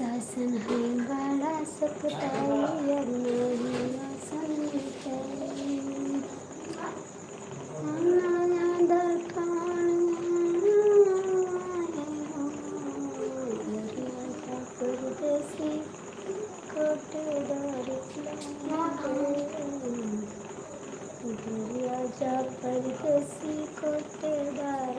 शासन है बड़ा सकताई और नहीं आसन परदेसी कोटेदार जा परदेसी कोटेदार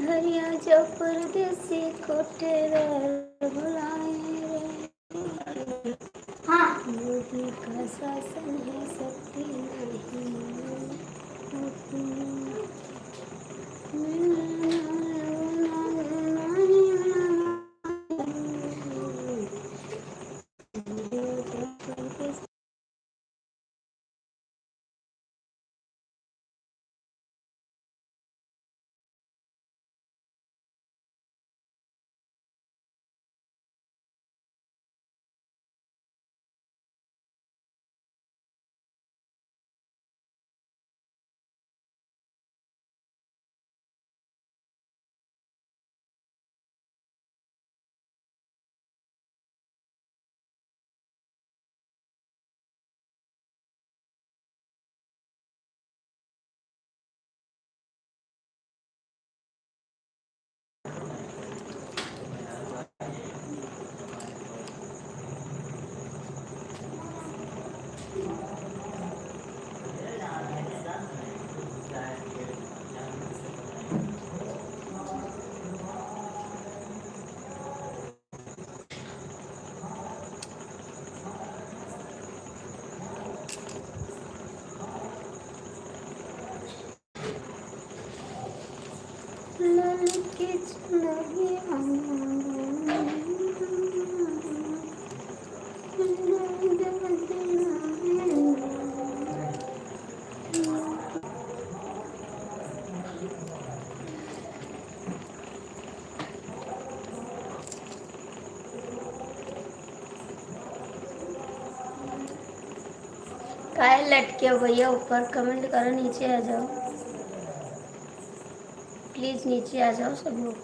घरिया जो परदेसी कोटेदार बुलाए रे। हाँ, मोदी का शासन है शक्ति काय लटके हो भैया, ऊपर कमेंट करो, नीचे आ जाओ प्लीज, नीचे आ जाओ सब लोग।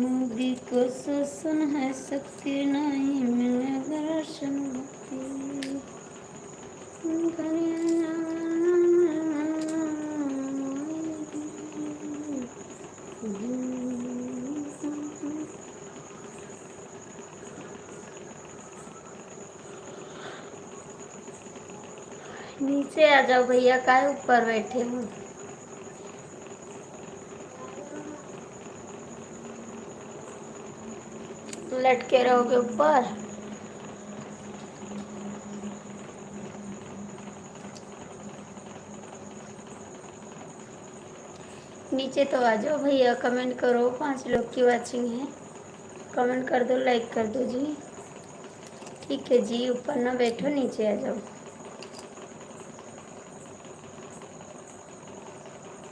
मोदी को शासन है शक्ति नहीं मिलेगा राशन नीचे आ जाओ भैया, काय ऊपर बैठे हो। लटके रहोगे ऊपर। नीचे तो आ जाओ भैया, कमेंट करो। 5 लोग की वॉचिंग है, कमेंट कर दो, लाइक कर दो जी। ठीक है जी, ऊपर ना बैठो, नीचे आ जाओ।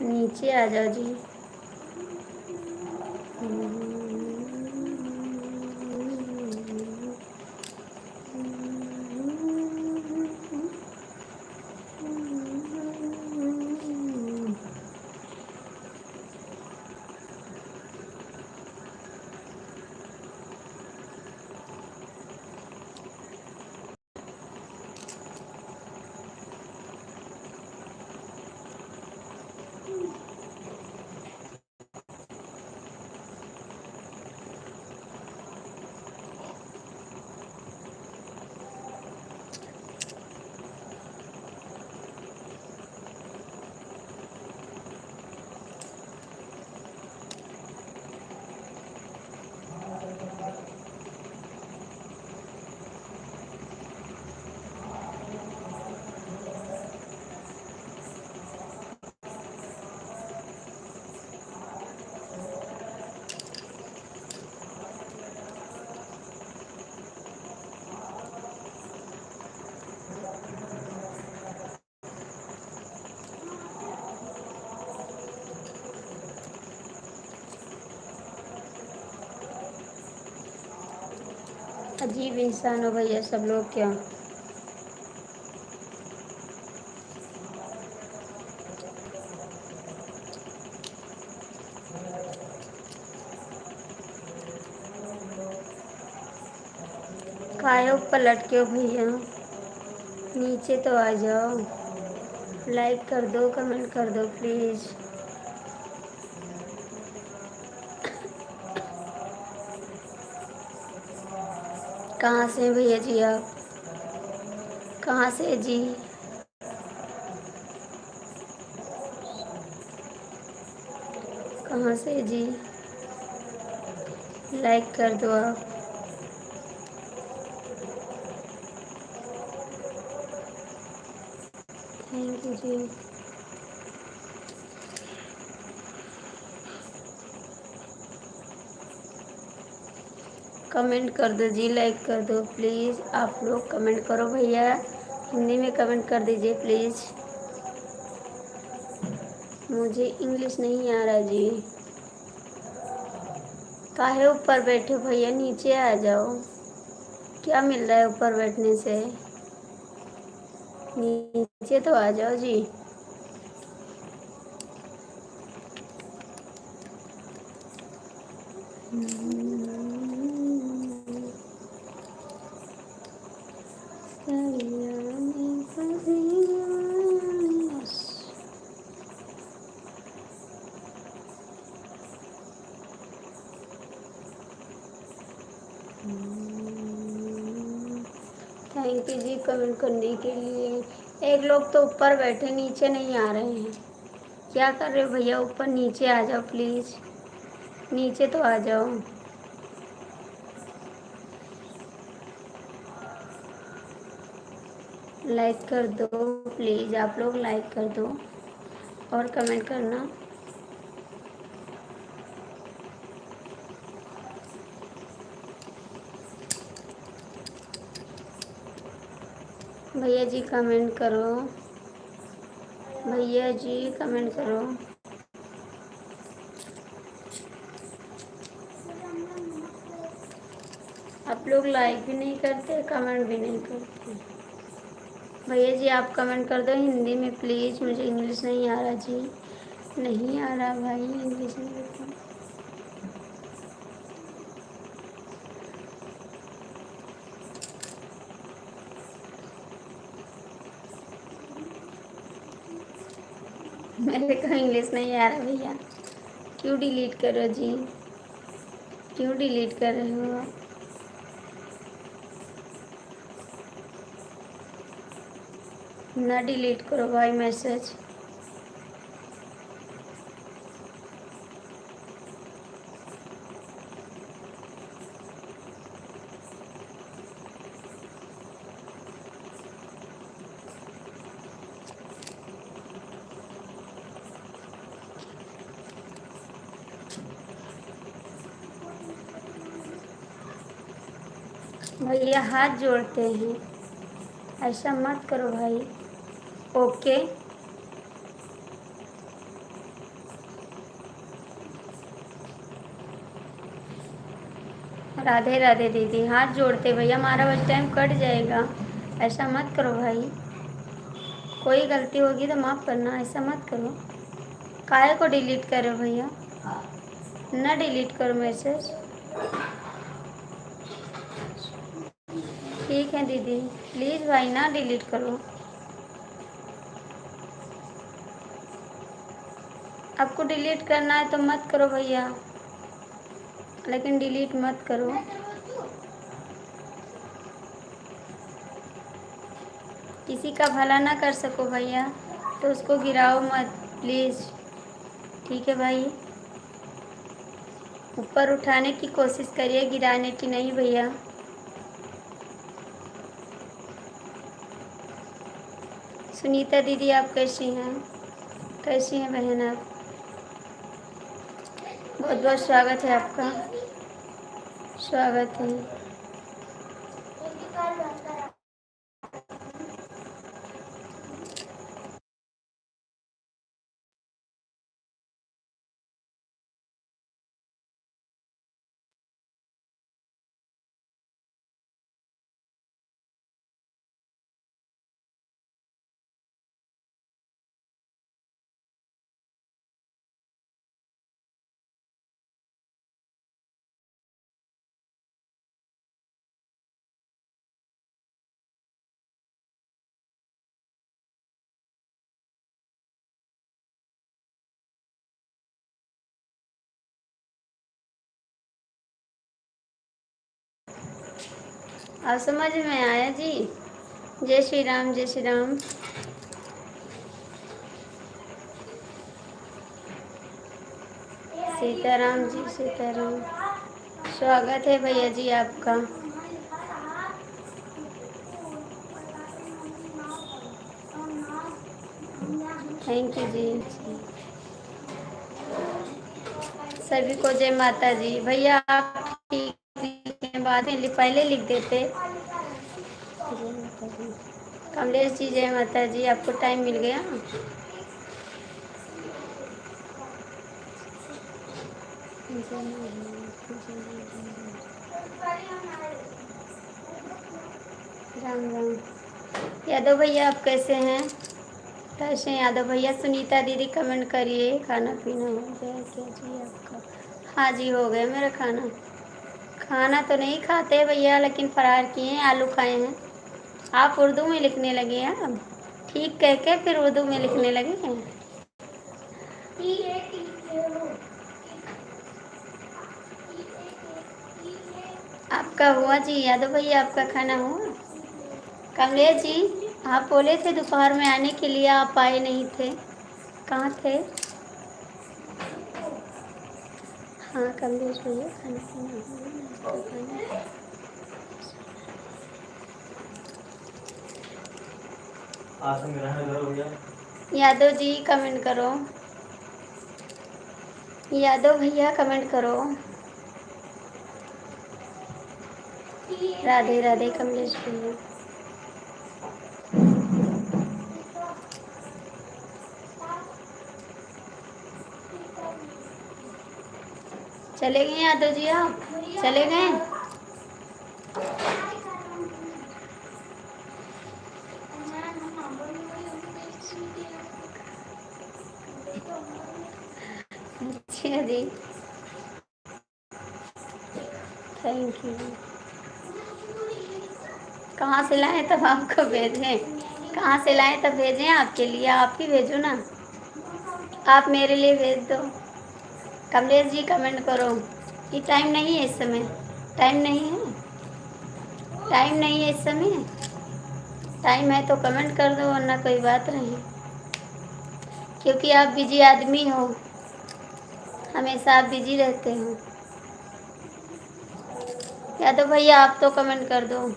नीचे आ जाओ जी। अजीब इंसान हो भैया सब लोग क्या। काहे ऊपर लटके हो भैया, नीचे तो आ जाओ। लाइक कर दो, कमेंट कर दो प्लीज़। कहाँ से हैं भैया जी आप, कहाँ से जी? कहाँ से जी? लाइक कर दो आप। Thank you ji. कमेंट कर दो जी, लाइक कर दो प्लीज़। आप लोग कमेंट करो भैया, हिंदी में कमेंट कर दीजिए प्लीज़। मुझे इंग्लिश नहीं आ रहा जी। काहे ऊपर बैठे हो भैया, नीचे आ जाओ। क्या मिल रहा है ऊपर बैठने से? नीचे तो आ जाओ जी। थैंक यू जी कमेंट करने के लिए। एक लोग तो ऊपर बैठे, नीचे नहीं आ रहे हैं। क्या कर रहे हो भैया, ऊपर नीचे आ जाओ प्लीज़। नीचे तो आ जाओ। लाइक कर दो प्लीज़, आप लोग लाइक कर दो और कमेंट करना। भैया जी कमेंट करो, भैया जी कमेंट करो। आप लोग लाइक भी नहीं करते, कमेंट भी नहीं करते। भैया जी आप कमेंट कर दो हिंदी में प्लीज़, मुझे इंग्लिश नहीं आ रहा जी। नहीं आ रहा भाई इंग्लिश में तो। मेरे को इंग्लिश नहीं आ रहा भैया। क्यों डिलीट करो जी, क्यों डिलीट कर रहे हो आप? ना डिलीट करो भाई मैसेज। भैया हाथ जोड़ते हैं, ऐसा मत करो भाई। ओके। राधे राधे दीदी, हाथ जोड़ते भैया, हमारा बस टाइम कट जाएगा, ऐसा मत करो भाई। कोई गलती होगी तो माफ़ करना, ऐसा मत करो। काहे को डिलीट करो भैया, ना डिलीट करो मैसेज। ठीक है दीदी, प्लीज़ भाई ना डिलीट करो। आपको डिलीट करना है तो मत करो भैया, लेकिन डिलीट मत करो। किसी का भला ना कर सको भैया तो उसको गिराओ मत प्लीज़, ठीक है भाई। ऊपर उठाने की कोशिश करिए, गिराने की नहीं भैया। सुनीता दीदी आप कैसी हैं, कैसी हैं बहन आप? बहुत बहुत स्वागत है आपका, स्वागत है। आप समझ में आया जी? जय श्री राम, जय श्री राम। सीताराम जी, सीताराम। स्वागत है भैया जी आपका। थैंक यू जी। सभी को जय माता जी। भैया आप ठीक है, बाद में पहले लिख देते। कमलेश जी जय माता जी, आपको टाइम मिल गया? राम राम। यादव भैया आप कैसे हैं, कैसे हैं यादव भैया? सुनीता दीदी कमेंट करिए, खाना पीना हो गया क्या जी आपका? हाँ जी हो गया मेरा खाना। खाना तो नहीं खाते भैया, लेकिन फरार किए हैं, आलू खाए हैं। आप उर्दू में लिखने लगे हैं अब, ठीक कह के फिर उर्दू में लिखने लगे हैं। आपका हुआ जी यादव भैया, आपका खाना हुआ? कमलेश जी आप बोले थे दोपहर में आने के लिए, आप आए नहीं थे, कहाँ थे? हाँ कमलेश भैया खाना पीना हो गया, नाश्ता पानी। यादव जी कमेंट करो, यादव भैया कमेंट करो। राधे राधे कमलेश भैया। चले गए यादव जी, आप चले गए? अच्छा जी, थैंक यू। कहाँ से लाएं तब आपको भेजें, कहाँ से लाएं तब भेजें आपके लिए, आप ही भेजो ना, आप मेरे लिए भेज दो। कमलेश जी कमेंट करो, ये टाइम नहीं है इस समय, टाइम नहीं है, टाइम नहीं है इस समय, टाइम है तो कमेंट कर दो, वरना कोई बात नहीं, क्योंकि आप बिजी आदमी हो, हमेशा आप बिजी रहते हो। या तो भैया आप तो कमेंट कर दो।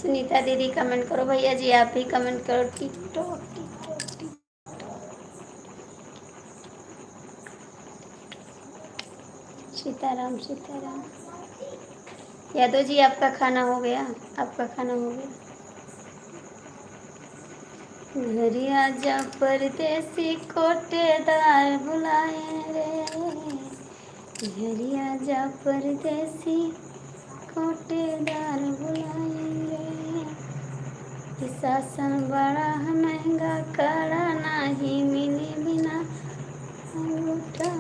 सुनीता दीदी कमेंट करो, भैया जी आप भी कमेंट करो। TikTok TikTok. सीताराम सीताराम। यादव जी आपका खाना हो गया? आपका खाना हो गया? घर आजा परदेसी कोटेदार बुलाए रे, घर आजा परदेसी कोटेदार बुलाए रे, कि शासन बड़ा महंगा कड़ा नहीं मिली बिना अंगूठा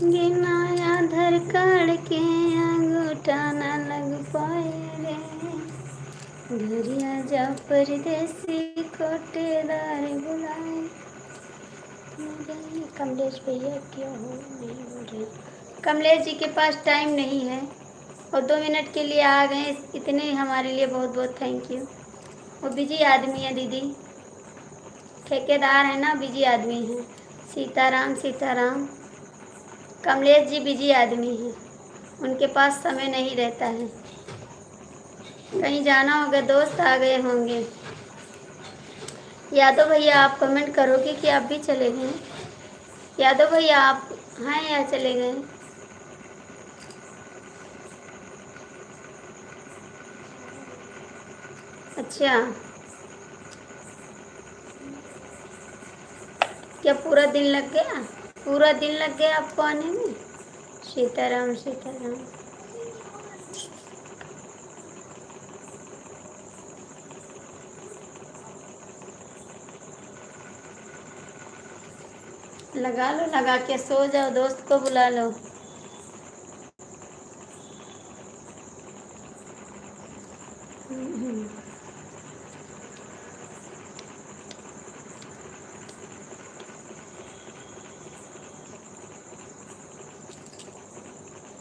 गिना, आधार कार्ड के अंगूठा न लग पाए रे, घर आजा परदेसी कोटेदार बुलाए। कमलेश भैया क्यों हो नहीं बोल रहे? कमलेश जी के पास टाइम नहीं है और 2 मिनट के लिए आ गए, इतने हमारे लिए बहुत बहुत थैंक यू। वो बिजी आदमी है दीदी, ठेकेदार है ना, बिजी आदमी है। सीताराम सीताराम। कमलेश जी बिजी आदमी हैं, उनके पास समय नहीं रहता है, कहीं जाना होगा, दोस्त आ गए होंगे। यादव भैया आप कमेंट करोगे कि आप भी चले गए? यादव भैया आप हैं या चले गए? अच्छा, क्या पूरा दिन लग गया? पूरा दिन लग गया आपको आने में? सीताराम सीताराम। लगा लो, लगा के सो जाओ, दोस्त को बुला लो।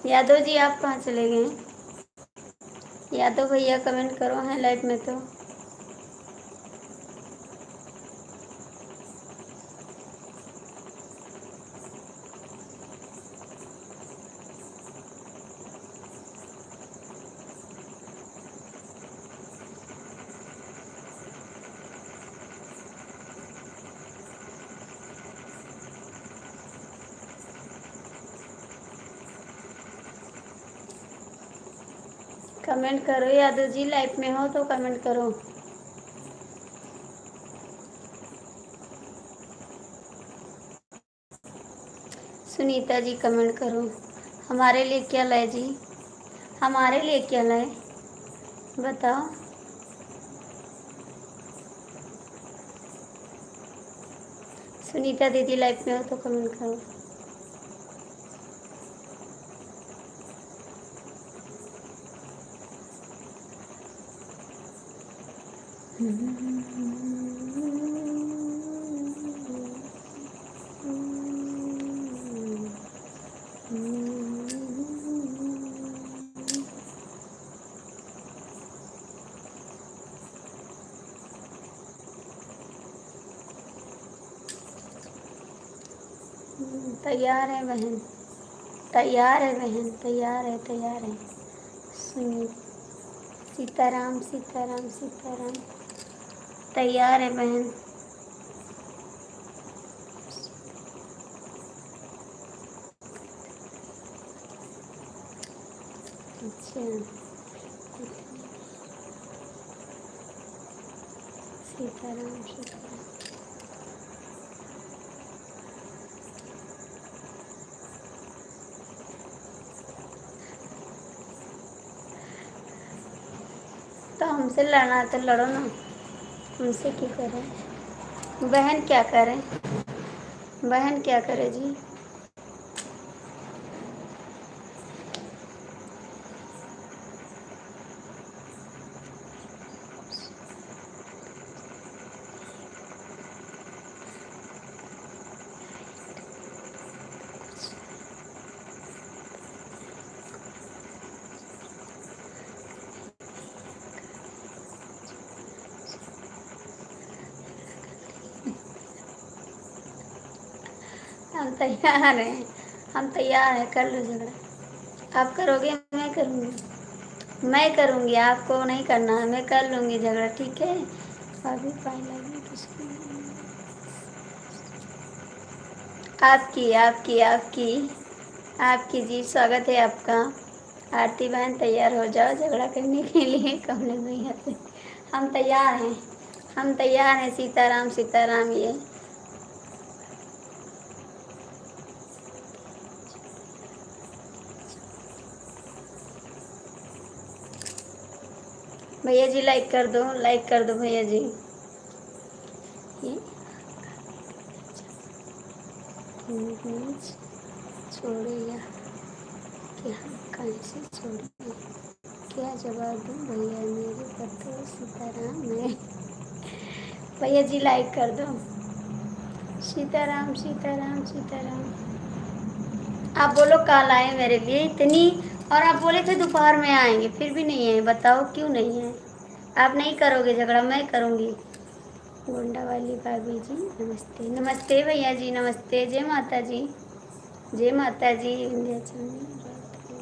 यादव जी आप कहाँ चले गए? यादव भैया कमेंट करो, हैं लाइव में तो। कमेंट करो यादव जी, लाइव में हो तो कमेंट करो। सुनीता जी कमेंट करो, हमारे लिए क्या लाए जी? हमारे लिए क्या लाए बताओ? सुनीता दीदी लाइव में हो तो कमेंट करो। तैयार है बहन, तैयार है बहन, तैयार है, तैयार है। सुनिए, सीताराम सीताराम सीताराम। तैयार है बहन। अच्छा, सीताराम सीताराम। तो हमसे लड़ना है तो लड़ो ना, हमसे क्यों करें? बहन क्या करें? बहन क्या करे जी? हम तैयार हैं, हम तैयार हैं, कर लो झगड़ा। आप करोगे मैं करूँगी? मैं करूँगी, आपको नहीं करना है, मैं कर लूँगी झगड़ा, ठीक है? अभी पाई लगी किसको? आपकी आपकी आपकी आपकी जी, स्वागत है आपका। आरती बहन तैयार हो जाओ झगड़ा करने के लिए कमरे भैया से। हम तैयार हैं, हम तैयार हैं। सीताराम सीताराम। ये भैया जी लाइक कर दो, लाइक कर दो भैया जी। ये छोड़िए कि हम कहीं से छोड़िए, क्या जवाब दूँ भैया मेरे पर तो सीताराम है। भैया जी लाइक कर दो। सीताराम सीताराम सीताराम। आप बोलो कल आए मेरे लिए इतनी, और आप बोले थे दोपहर में आएंगे, फिर भी नहीं है। बताओ क्यों नहीं है? आप नहीं करोगे झगड़ा, मैं करूँगी। गोंडा वाली भाभी जी नमस्ते। नमस्ते भैया जी, नमस्ते। जय माता जी, जय माता जी। विंध्याचल में रात को।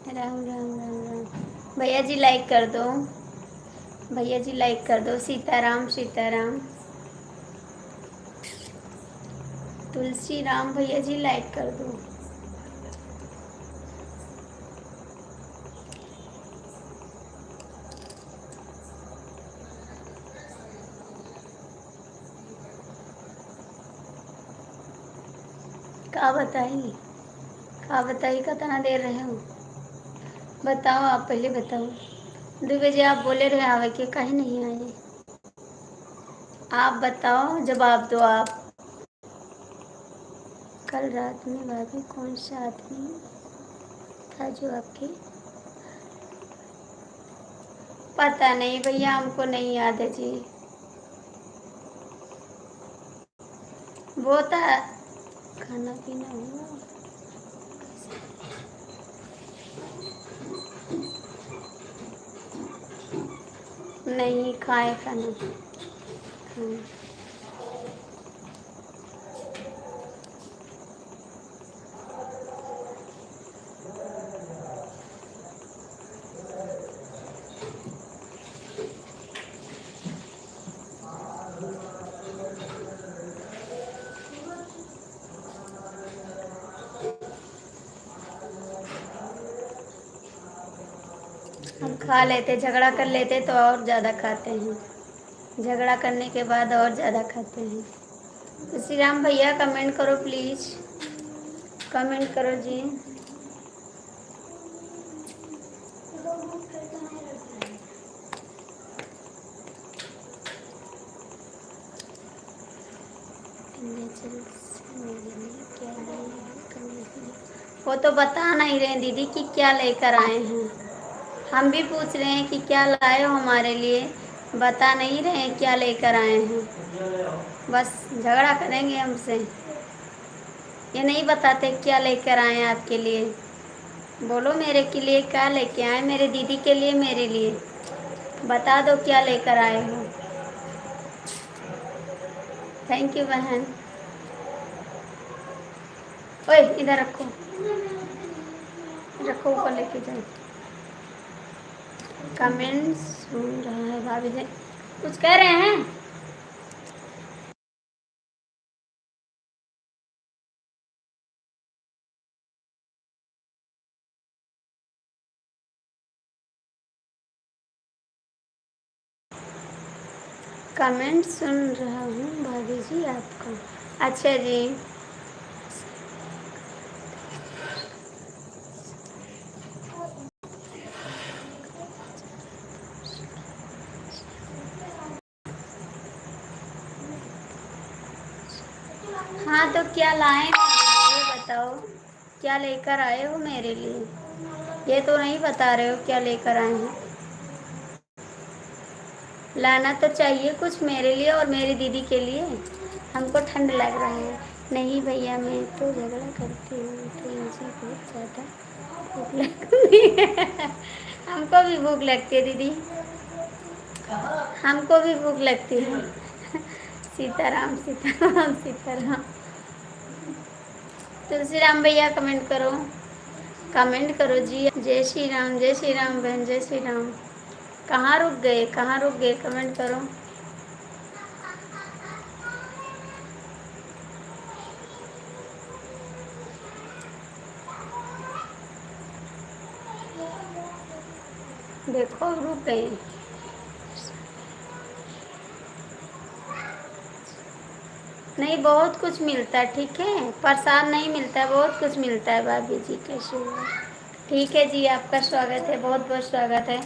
राम राम राम राम। भैया जी लाइक कर दो, भैया जी लाइक कर दो। सीताराम सीताराम। तुलसी राम भैया जी लाइक कर दो। का बताई, का बताई कितना देर रहे हो? बताओ, आप पहले बताओ। 2 बजे आप बोले रहे आवे के, कहीं नहीं आए? आप बताओ, जवाब दो आप। कल रात में भाभी कौन सा आदमी था जो आपके? पता नहीं भैया, हमको नहीं याद है जी। वो था। खाना पीना हुआ? नहीं खाए खाना। हाँ। हम खा लेते, झगड़ा कर लेते तो और ज़्यादा खाते हैं। झगड़ा करने के बाद और ज़्यादा खाते हैं। तो श्री राम भैया कमेंट करो प्लीज़, कमेंट करो जी। वो तो बता नहीं रहे दीदी कि क्या लेकर आए हैं। हम भी पूछ रहे हैं कि क्या लाए हो हमारे लिए, बता नहीं रहे हैं क्या लेकर आए हैं। बस झगड़ा करेंगे हमसे, ये नहीं बताते क्या लेकर आए हैं आपके लिए। बोलो मेरे के लिए क्या लेके आए, मेरे दीदी के लिए, मेरे लिए बता दो क्या लेकर आए हो। थैंक यू बहन। ओए इधर रखो, रखो ऊपर लेके जाओ। कमेंट सुन रहा है भाभी जी, कुछ कह रहे हैं? कमेंट सुन रहा हूँ भाभी जी आपका। अच्छा जी। हाँ तो क्या लाए मेरे लिए बताओ, क्या लेकर आए हो मेरे लिए? ये तो नहीं बता रहे हो क्या लेकर आए हैं। लाना तो चाहिए कुछ मेरे लिए और मेरी दीदी के लिए। हमको ठंड लग रहा है। नहीं भैया मैं तो झगड़ा करती हूँ तो मुझे बहुत ज़्यादा भूख लगती है। हमको भी भूख लगती है दीदी, हमको भी भूख लगती है। सीताराम सीताराम सीताराम। तुलसी राम भैया कमेंट करो, कमेंट करो जी। जय श्री राम बहन, जय श्री राम। कहाँ रुक गए, कहाँ रुक गए, कमेंट करो। देखो रुक गए। नहीं, बहुत कुछ मिलता है, ठीक है, प्रसाद नहीं मिलता है, बहुत कुछ मिलता है। भाभी जी कैसे हो? ठीक है जी, आपका स्वागत है, बहुत बहुत स्वागत है।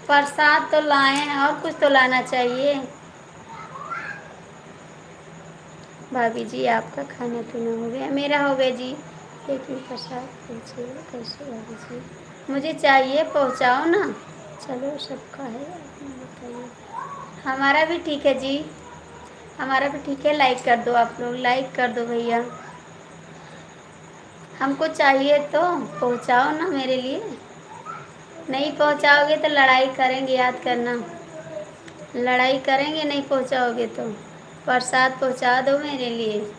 प्रसाद तो लाए हैं, और कुछ तो लाना चाहिए। भाभी जी आपका खाना पीना हो गया, मेरा हो गया जी। लेकिन प्रसाद पूछिए कैसे भाभी जी, मुझे चाहिए, पहुंचाओ ना। चलो सबका है, आपने बताइए। हमारा भी ठीक है जी, हमारा भी ठीक है। लाइक कर दो, आप लोग लाइक कर दो भैया। हमको चाहिए तो पहुंचाओ ना मेरे लिए। नहीं पहुंचाओगे तो लड़ाई करेंगे, याद करना। लड़ाई करेंगे नहीं पहुंचाओगे तो। प्रसाद पहुंचा दो मेरे लिए।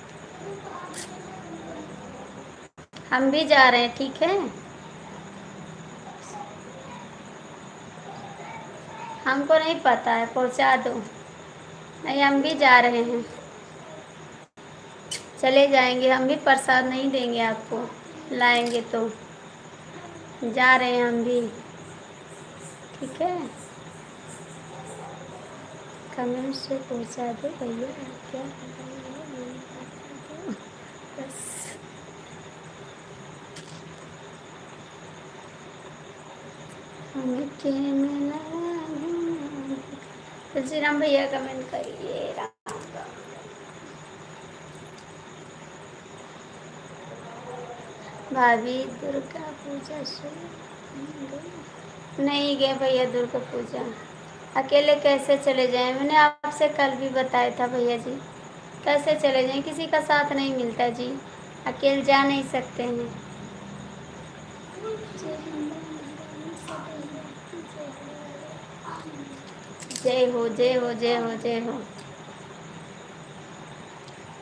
हम भी जा रहे हैं, ठीक है। हमको नहीं पता है, पहुंचा दो। नहीं, हम भी जा रहे हैं, चले जाएंगे। हम भी प्रसाद नहीं देंगे आपको, लाएंगे तो। जा रहे हैं हम भी, ठीक है। कमेंट से पहुंचा दो भैया, क्या बस। हमें के मिला। तुलसी राम भैया कमेंट करिए, राम राम। भाभी दुर्गा पूजा शुरू नहीं गए भैया, दुर्गा पूजा अकेले कैसे चले जाएं? मैंने आपसे कल भी बताया था भैया जी, कैसे चले जाएं? किसी का साथ नहीं मिलता जी, अकेले जा नहीं सकते हैं। जय हो जय हो जय हो जय हो।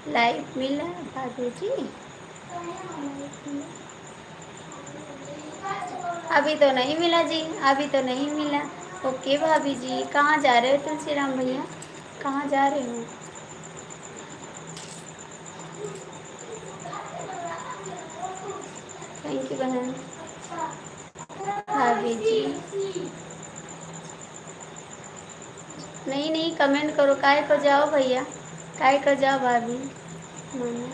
लाइव मिला भाभी जी, अभी तो नहीं मिला जी, अभी तो नहीं मिला। ओके भाभी जी, कहाँ जा रहे हो तुलसी राम भैया, कहाँ जा रहे हो? थैंक यू बहन। भाभी जी नहीं नहीं, कमेंट करो, काय को जाओ भैया, काय को जाओ भाभी। माना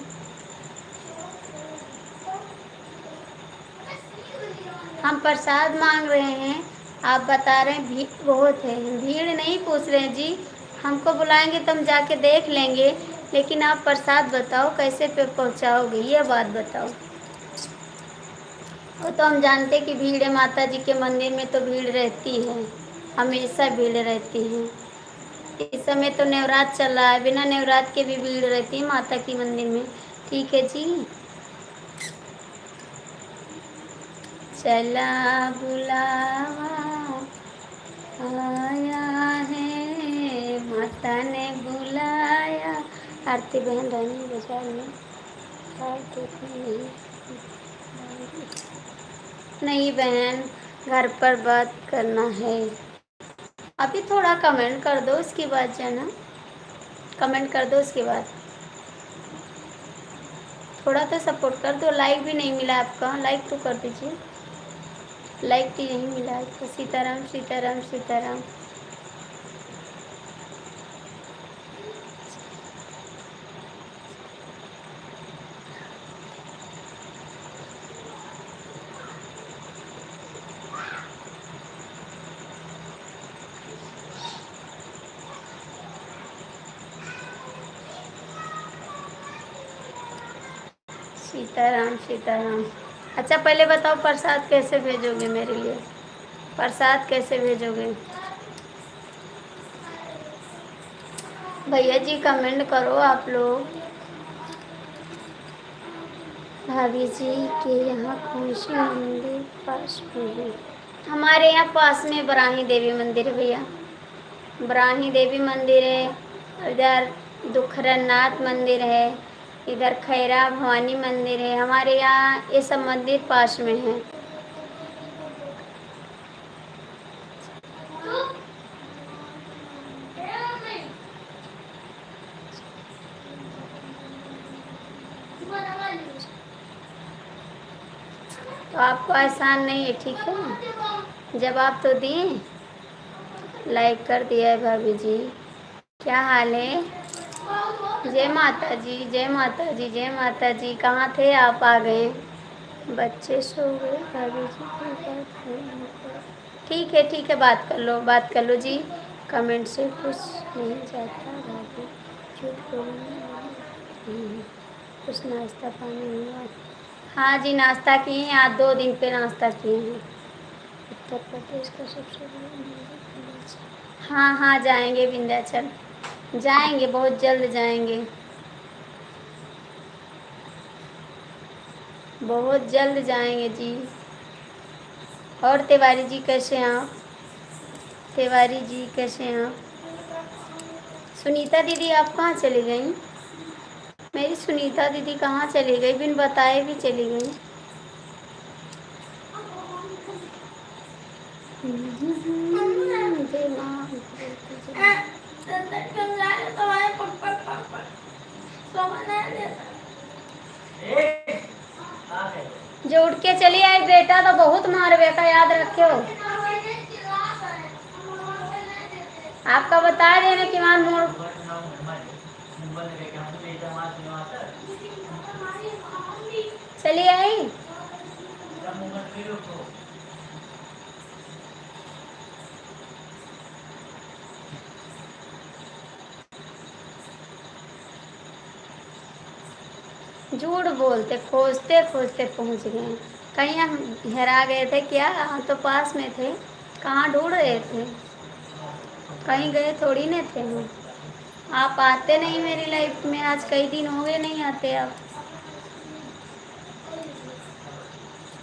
हम प्रसाद मांग रहे हैं, आप बता रहे हैं भीड़ बहुत है। भीड़ नहीं पूछ रहे हैं जी, हमको बुलाएंगे तो हम जाके देख लेंगे, लेकिन आप प्रसाद बताओ कैसे पे पहुँचाओगे, ये बात बताओ। वो तो हम जानते कि भीड़ है, माता जी के मंदिर में तो भीड़ रहती है, हमेशा भीड़ रहती है। इस समय तो नवरात्र चल रहा है, बिना नवरात्र के भी भीड़ रहती है माता की मंदिर में, ठीक है जी। चला बुलावा आया है, माता ने बुलाया। आरती बहन रानी बाजार में नहीं बहन, घर पर बात करना है। अभी थोड़ा कमेंट कर दो, उसके बाद जाना। कमेंट कर दो, उसके बाद थोड़ा तो सपोर्ट कर दो। लाइक भी नहीं मिला आपका, लाइक तो कर दीजिए। लाइक भी नहीं मिला आपको। सीताराम सीताराम सीताराम। सीताराम सीताराम। अच्छा पहले बताओ प्रसाद कैसे भेजोगे मेरे लिए, प्रसाद कैसे भेजोगे? भैया जी कमेंट करो आप लोग। भाभी जी के यहाँ कौन सी मंदिर पास में है? हमारे यहाँ पास में बराही देवी मंदिर है भैया, बराही देवी मंदिर है। इधर दुखरनाथ मंदिर है, इधर खैरा भवानी मंदिर है। हमारे यहाँ ये सब मंदिर पास में है। तो आपको आसान नहीं है, ठीक है। जवाब तो दिए, लाइक कर दिया है भाभी जी। क्या हाल है? जय माता जी, जय माता जी, जय माता जी। कहाँ थे आप? आ गए। बच्चे सो गए भाभी जी की बात है। ठीक है, ठीक है, बात कर लो, बात कर लो जी। कमेंट से कुछ नहीं जाता भाभी, झूठ बोलना नहीं। कुछ नाश्ता पानी हुआ? हाँ जी, नाश्ता किए हैं। आज 2 दिन पे नाश्ता किए हैं। उत्तर प्रदेश का सबसे बड़ा मंदिर विंध्याचल। हाँ हाँ, जाएंगे विंध्याचल, जाएंगे, बहुत जल्द जाएंगे, बहुत जल्द जाएंगे जी। और तिवारी जी कैसे हैं आप? तिवारी जी कैसे हैं आप? सुनीता दीदी आप कहाँ चली गई? मेरी सुनीता दीदी कहाँ चली गई? बिन बताए भी चली गई। जो उठ के चली आई बेटा तो बहुत मारवे का, याद रखो। आपका बता देने कि मान मोड़ चली आई। झूठ बोलते, खोजते खोजते पहुंच गए। कहीं हम हेरा गए थे क्या? हम तो पास में थे, कहाँ ढूंढ रहे थे? कहीं गए थोड़ी न थे हम। आप आते नहीं मेरी लाइफ में, आज कई दिन हो गए नहीं आते आप।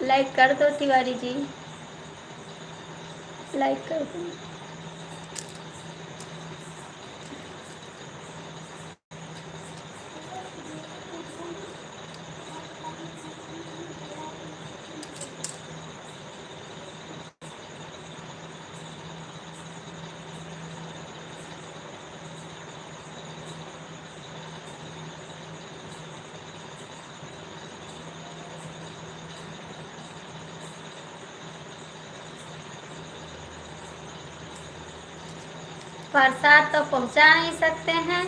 लाइक कर दो तिवारी जी, लाइक कर दो। प्रसाद तो पहुंचा नहीं सकते हैं।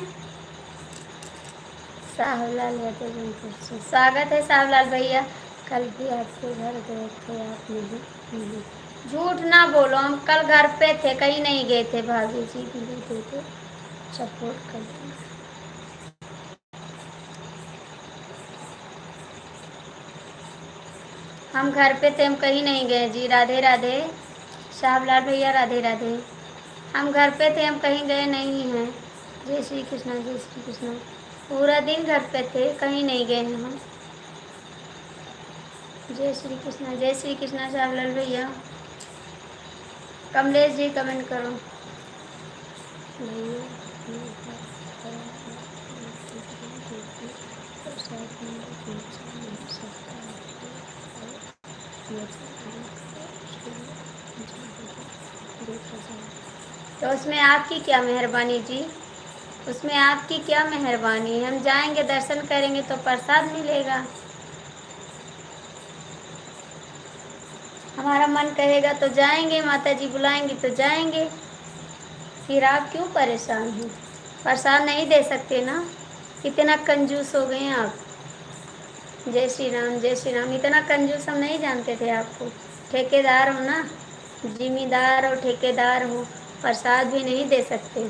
साहूलाल यादव जौनपुर से स्वागत है। साहूलाल भैया, कल भी आपके घर गए थे, आप नहीं मिले। झूठ ना बोलो, हम कल घर पे थे, कहीं नहीं गए थे। भाभी जी भी गए थे, सपोर्ट करते। हम घर पे थे, हम कहीं नहीं गए जी। राधे राधे साहूलाल भैया, राधे राधे। हम घर पे थे, हम कहीं गए नहीं हैं। जय श्री कृष्णा, जय श्री कृष्णा। पूरा दिन घर पे थे, कहीं नहीं गए हैं हम। जय श्री कृष्णा, जय श्री कृष्णा साहूलाल भैया। कमलेश जी कमेंट करो भैया। तो उसमें आपकी क्या मेहरबानी जी, उसमें आपकी क्या मेहरबानी। हम जाएंगे, दर्शन करेंगे तो प्रसाद मिलेगा। हमारा मन कहेगा तो जाएंगे, माता जी बुलाएंगे तो जाएंगे। फिर आप क्यों परेशान हैं? प्रसाद नहीं दे सकते ना? इतना कंजूस हो गए हैं आप। जय श्री राम, जय श्री राम। इतना कंजूस हम नहीं जानते थे आपको। ठेकेदार हो ना, जिम्मेदार हो, ठेकेदार हो, प्रसाद भी नहीं दे सकते।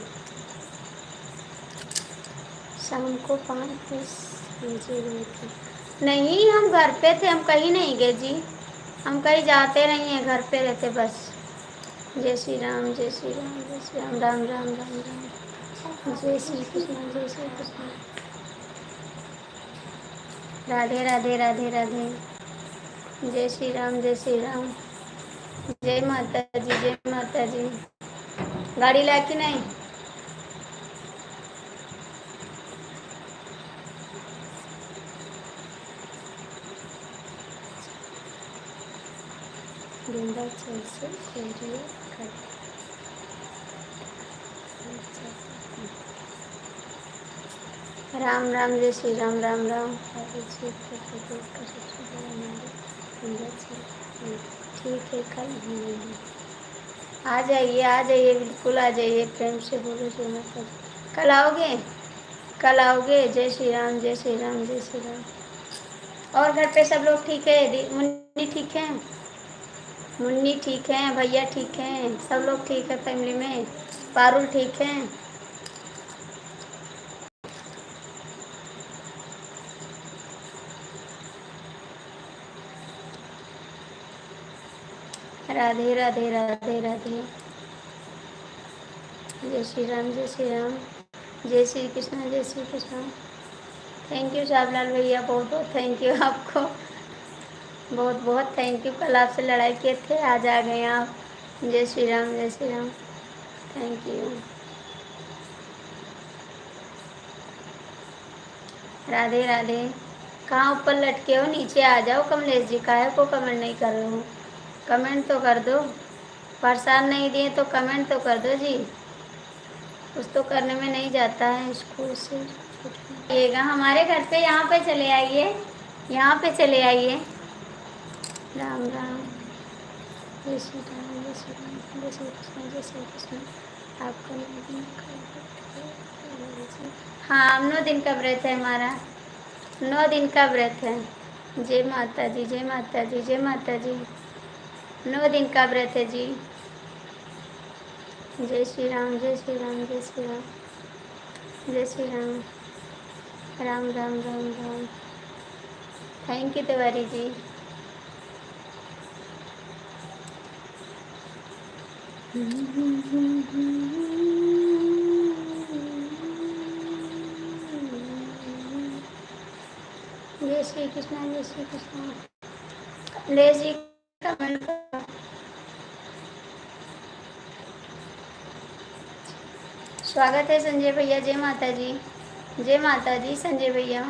शाम को 5:30 बजे गए थे। नहीं, हम घर पे थे, हम कहीं नहीं गए जी। हम कहीं जाते नहीं हैं, घर पे रहते बस। जय श्री राम, जय श्री राम, जय श्री राम, राम राम राम राम। जय श्री कृष्ण, जय श्री कृष्ण। राधे राधे, राधे राधे। जय श्री राम, जय श्री राम। जय माता जी, जय माता जी। गाड़ी ला कि नहीं? चल से वीडियो कर। राम राम, जय श्री राम, राम राम। उत्तर प्रदेश का सबसे बड़ा मंदिर विंध्याचल। ठीक है, कल घूमेंगे। आ जाइए, बिल्कुल आ जाइए। प्रेम से बोलो जय माता दी। कल आओगे? कल आओगे? जय श्री राम, जय श्री राम, जय श्री राम। और घर पे सब लोग ठीक है? मुन्नी ठीक है? मुन्नी ठीक है, भैया ठीक हैं, सब लोग ठीक है फैमिली में? पारुल ठीक है? राधे राधे राधे राधे। जय श्री राम, जय श्री राम, जय श्री कृष्ण, जय श्री कृष्ण। थैंक यू शाबलाल भैया, बहुत बहुत थैंक यू आपको, बहुत बहुत थैंक यू। कल आपसे लड़ाई किए थे, आज आ गए आप। जय श्री राम, जय श्री राम, थैंक यू। राधे राधे। कहाँ ऊपर लटके हो? नीचे आ जाओ कमलेश जी, काहे को कमेंट नहीं कर रहे हो? कमेंट तो कर दो। परेशान नहीं दिए तो कमेंट तो कर दो जी। कुछ तो करने में नहीं जाता है स्कूल से। आइएगा हमारे घर पे, यहाँ पे चले आइए, यहाँ पे चले आइए। राम राम, जय श्री राम, जय श्री राम, जय श्री कृष्ण, जय श्री कृष्ण। आपका 9 दिन का। हाँ, 9 दिन का व्रत है हमारा, 9 दिन का व्रत है। जय माता जी, जय माता जी, जय माता जी। 9 दिन का व्रत है जी। जय श्री राम, जय श्री राम, जय श्री राम, जय श्री राम। राम राम राम राम। थैंक यू तिवारी जी। जय श्री कृष्ण, जय श्री कृष्ण। ले जी कमेंट करो। स्वागत है संजय भैया, जय माता जी, जय माता जी संजय भैया।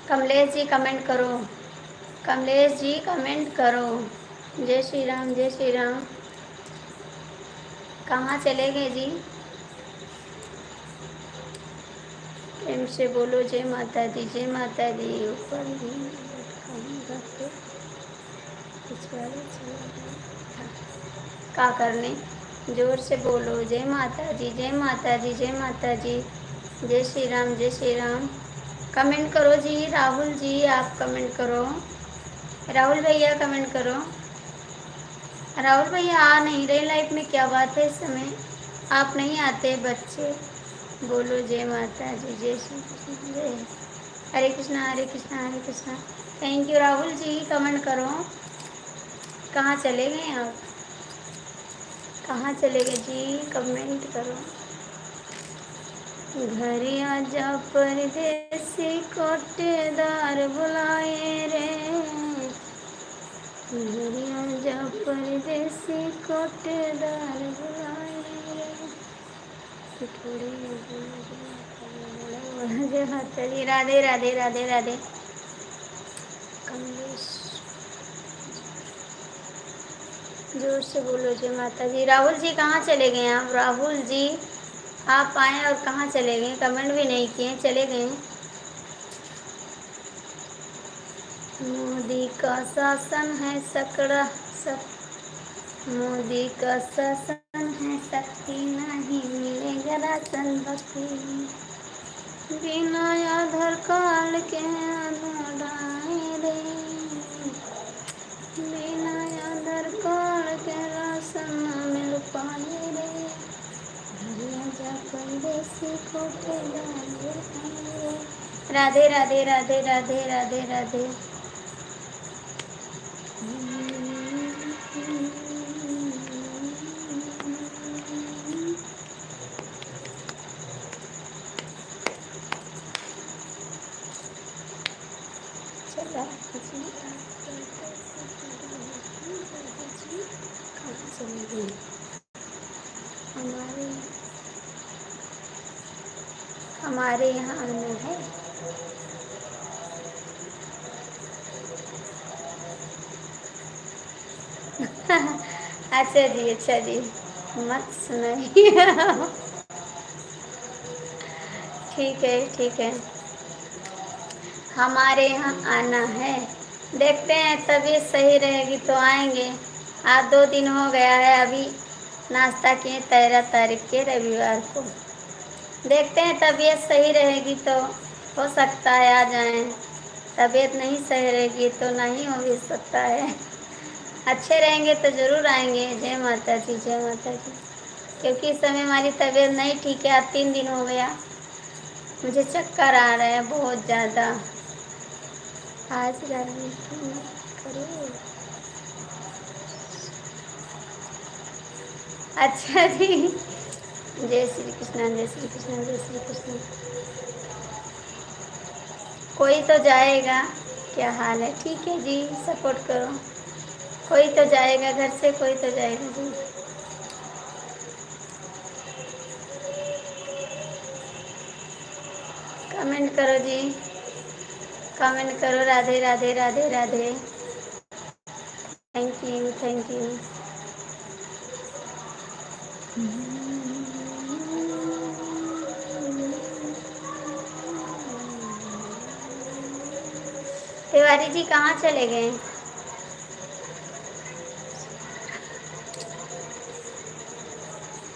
कमलेश जी कमेंट करो, कमलेश जी कमेंट करो। जय श्री राम, जय श्री राम। कहाँ चले गए जी? प्रेम से बोलो जय माता दी, जय माता दी। ऊपर नहीं लटकाऊंगा तो पिछवाड़े चला गया था। क्या करने? जोर से बोलो जय माता जी, जय माता जी, जय माता जी। जय श्री राम, जय श्री राम। कमेंट करो जी, राहुल जी आप कमेंट करो, राहुल भैया कमेंट करो। राहुल भैया आ नहीं रहे लाइफ में, क्या बात है? इस समय आप नहीं आते बच्चे। बोलो जय माता जी, जय श्री कृष्ण, जय हरे कृष्णा, हरे कृष्णा, हरे Krishna. Thank you Rahul ji, comment करो। कहाँ चले गए आप? कहाँ चले गए जी? कमेंट करो। घर आजा परदेसी कोटेदार बुलाए रे। घर आजा परदेसी कोटेदार बुलाए रे। जय माता दी। राधे राधे राधे राधे। कमलेश जोर से बोलो जय माता जी। राहुल जी कहाँ चले गए आप? राहुल जी आप आए और कहाँ चले गए? कमेंट भी नहीं किए, चले गए। मोदी का शासन है सकड़ा सब, मोदी का शासन है शक्ति नहीं मिलेगा राशन भक्ति। बिना आधार कार्ड के अनुदान रे, बिना आधार कार्ड के राशन न मिल पाए रे। राजा परदेसी कोटेदार रे। राधे राधे राधे राधे राधे राधे। चला हमारे हमारे यहाँ आना है। अच्छा जी, मत सुनाइए। ठीक है ठीक है, हमारे यहाँ आना है। देखते हैं, तबीयत सही रहेगी तो आएंगे। आज 2 दिन हो गया है, अभी नाश्ता किए 13 तारीख के रविवार को। देखते हैं, तबीयत सही रहेगी तो हो सकता है आ जाएं। तबीयत नहीं सही रहेगी तो नहीं हो भी सकता है। अच्छे रहेंगे तो ज़रूर आएंगे। जय माता जी, जय माता जी। क्योंकि इस समय हमारी तबीयत नहीं ठीक है, आज 3 दिन हो गया। मुझे चक्कर आ रहा है बहुत ज़्यादा। आज राजनीति मत करो। अच्छा जी, जय श्री कृष्णा, जय श्री कृष्णा, जय श्री कृष्णा। कोई तो जाएगा। क्या हाल है? ठीक है जी, सपोर्ट करो। कोई तो जाएगा घर से, कोई तो जाएगा जी। कमेंट करो जी, कमेंट करो। Radhe Radhe Radhe Radhe. Thank you thank you. Tiwari ji कहाँ चले गए?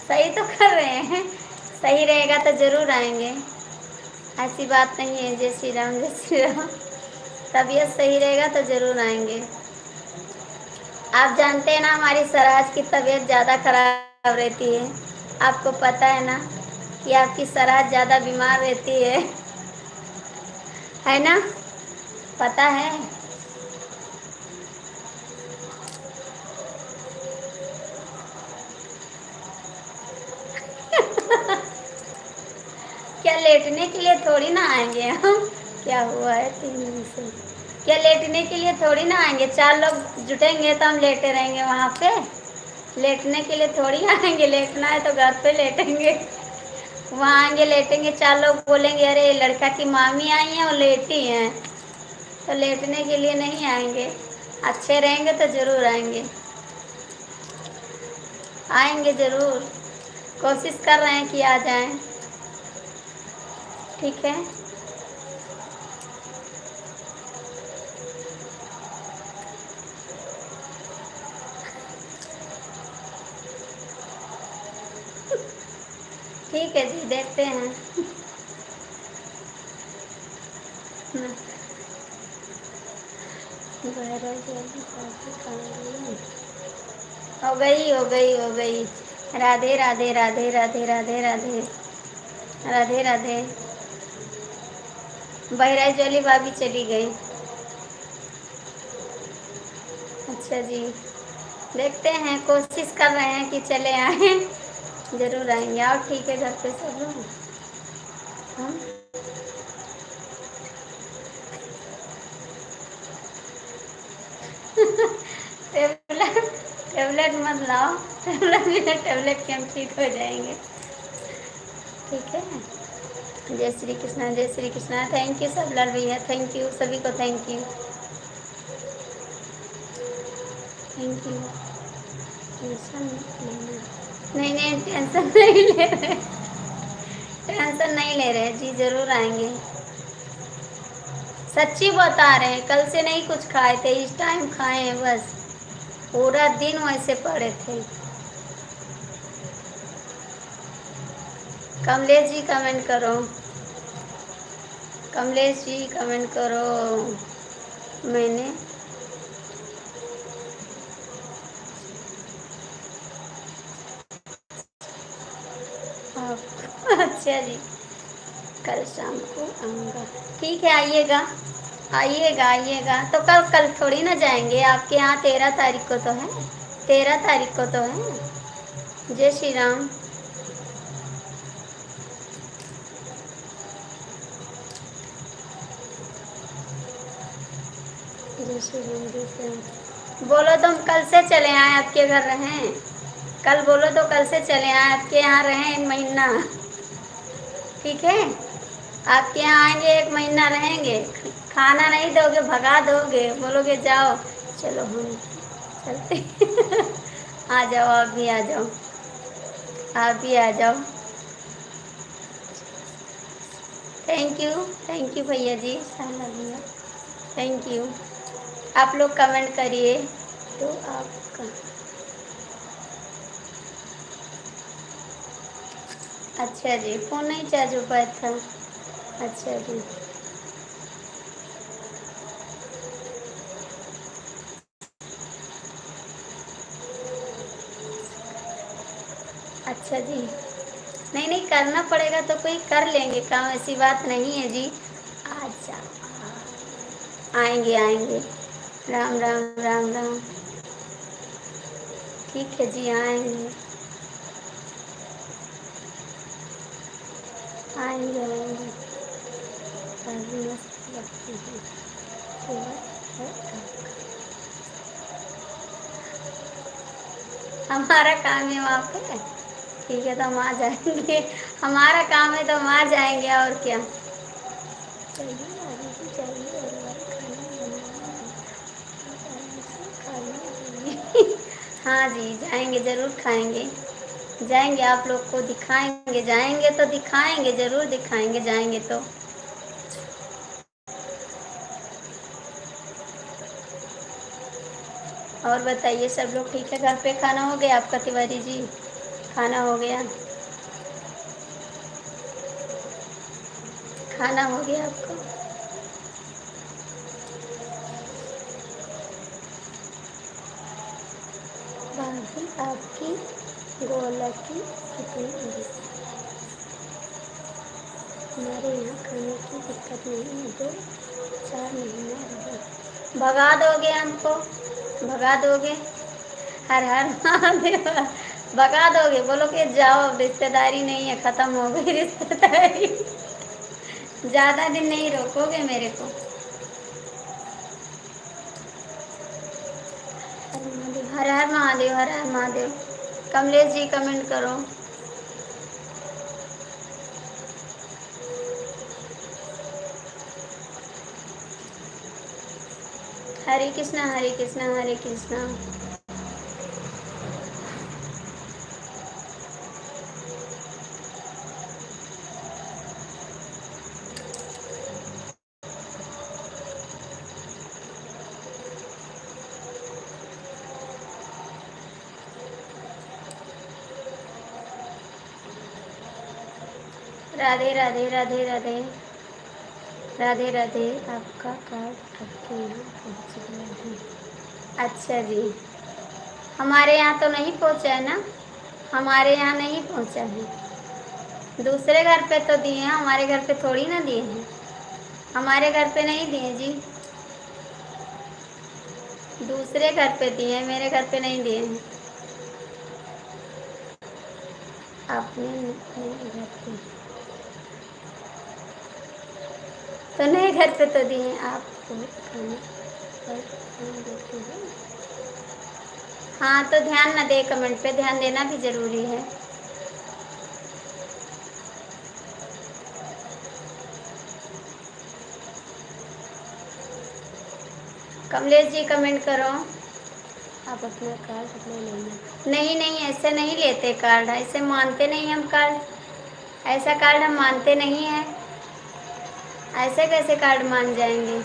सही तो कर रहे हैं। सही रहेगा तो ज़रूर आएंगे, ऐसी बात नहीं है। जय श्री राम, जय श्री राम। तबीयत सही रहेगा तो ज़रूर आएंगे। आप जानते हैं ना, हमारी सराज की तबीयत ज़्यादा खराब रहती है। आपको पता है ना कि आपकी सराज ज़्यादा बीमार रहती है ना? पता है। क्या लेटने के लिए थोड़ी ना आएंगे हम? क्या हुआ है 3 दिन से? क्या लेटने के लिए थोड़ी ना आएंगे? 4 लोग जुटेंगे तो हम लेटे रहेंगे वहाँ पे। लेटने के लिए थोड़ी आएंगे। लेटना है तो घर पे लेटेंगे। वहाँ आएंगे लेटेंगे, 4 लोग बोलेंगे अरे लड़का की मामी आई हैं और लेटी हैं। तो लेटने के लिए नहीं आएंगे। अच्छे रहेंगे तो ज़रूर आएंगे। आएंगे ज़रूर, कोशिश कर रहे हैं कि आ जाएं। ठीक है। ठीक है जी, देखते हैं। हो गई हो गई हो गई। राधे राधे राधे राधे राधे राधे राधे राधे। बहराइच वाली भाभी चली गई। अच्छा जी, देखते हैं, कोशिश कर रहे हैं कि चले आए। जरूर आएंगे। और ठीक है घर पे सब लोग? हाँ। टेबलेट टेबलेट मत लाओ। टेबलेट के हम ठीक हो जाएंगे। ठीक है। जय श्री कृष्णा, जय श्री कृष्णा। थैंक यू सब लड़ भैया, थैंक यू सभी को, thank you thank you. Tension नहीं लेना। नहीं टेंशन नहीं ले रहे। टेंशन नहीं ले रहे जी, ज़रूर आएंगे। सच्ची बता रहे हैं, कल से नहीं कुछ खाए थे, इस टाइम खाए हैं बस। पूरा दिन वैसे पड़े थे। कमलेश जी कमेंट करो। कमलेश जी कमेंट करो। मैंने अच्छा जी, कल शाम को आऊँगा। ठीक है, आइएगा आइएगा आइएगा। तो कल कल थोड़ी ना जाएंगे, आपके यहाँ 13 तारीख को तो है। 13 तारीख को तो है। जय श्री राम। जय श्री राम, जय श्री राम। बोलो तो हम कल से चले आए, आपके घर रहें। कल बोलो तो कल से चले आए, आपके यहाँ रहें 1 महीना। ठीक है, आपके यहाँ आएंगे 1 महीना रहेंगे। खाना नहीं दोगे, भगा दोगे, बोलोगे जाओ। चलो हम चलते। आ जाओ, आप भी आ जाओ, आप भी आ जाओ। थैंक यू भैया जी, साला भैया, थैंक यू। आप लोग कमेंट करिए तो आपका। अच्छा जी, फ़ोन नहीं चार्ज हो पाया था। अच्छा जी। अच्छा जी, नहीं नहीं करना पड़ेगा तो कोई कर लेंगे काम, ऐसी बात नहीं है जी। अच्छा, आएंगे आएंगे। राम राम राम राम। ठीक है जी, आएंगे आएंगे आएंगे। काफी मस्त लगती है, सेवा है आपका। हमारा काम है वहाँ पे। ठीक है, तो हम आ जाएंगे। हमारा काम है तो हम आ जाएंगे, और क्या। चलिए आगे भी चाहिए, और खाना बनाना। हाँ जी, जाएंगे, ज़रूर खाएंगे। जाएंगे, आप लोग को दिखाएंगे, जाएंगे तो दिखाएंगे, ज़रूर दिखाएंगे, जाएंगे तो। और बताइए, सब लोग ठीक है घर पे? खाना हो गया आपका तिवारी जी? खाना हो गया? खाना हो गया आपका? भाभी आपकी गोलकी कितनी बड़ी? हमारे यहाँ खाने की दिक्कत नहीं है, 2-4 महीना रहो। भगा दोगे हमको? भगा दोगे? हर हर महादेव। भगा दोगे? बोलो कि जाओ, अब रिश्तेदारी नहीं है, ख़त्म हो गई रिश्तेदारी। ज़्यादा दिन नहीं रोकोगे मेरे को। हर हर महादेव, हर हर महादेव। कमलेश जी कमेंट करो। हरे कृष्णा हरे कृष्णा हरे कृष्णा। राधे राधे राधे राधे राधे राधे। आपका कार्ड आपके यहाँ पहुँच गया है। अच्छा जी, हमारे यहाँ तो नहीं पहुँचा है ना। हमारे यहाँ नहीं पहुँचा है। दूसरे घर पे तो दिए हैं, हमारे घर पे थोड़ी ना दिए हैं। हमारे घर पे नहीं दिए जी, दूसरे घर पे दिए हैं, मेरे घर पे नहीं दिए हैं। आपने नए घर पे तो नए घर पे तो दिए हैं। आप खाने पर ध्यान देते हैं? हाँ, तो ध्यान ना दे, कमेंट पे ध्यान देना भी ज़रूरी है। कमलेश जी कमेंट करो। आप अपना कार्ड अपना लेना। नहीं नहीं, ऐसे नहीं लेते कार्ड, ऐसे मानते नहीं हम कार्ड। ऐसा कार्ड हम मानते नहीं हैं। ऐसे कैसे कार्ड मान जाएंगे?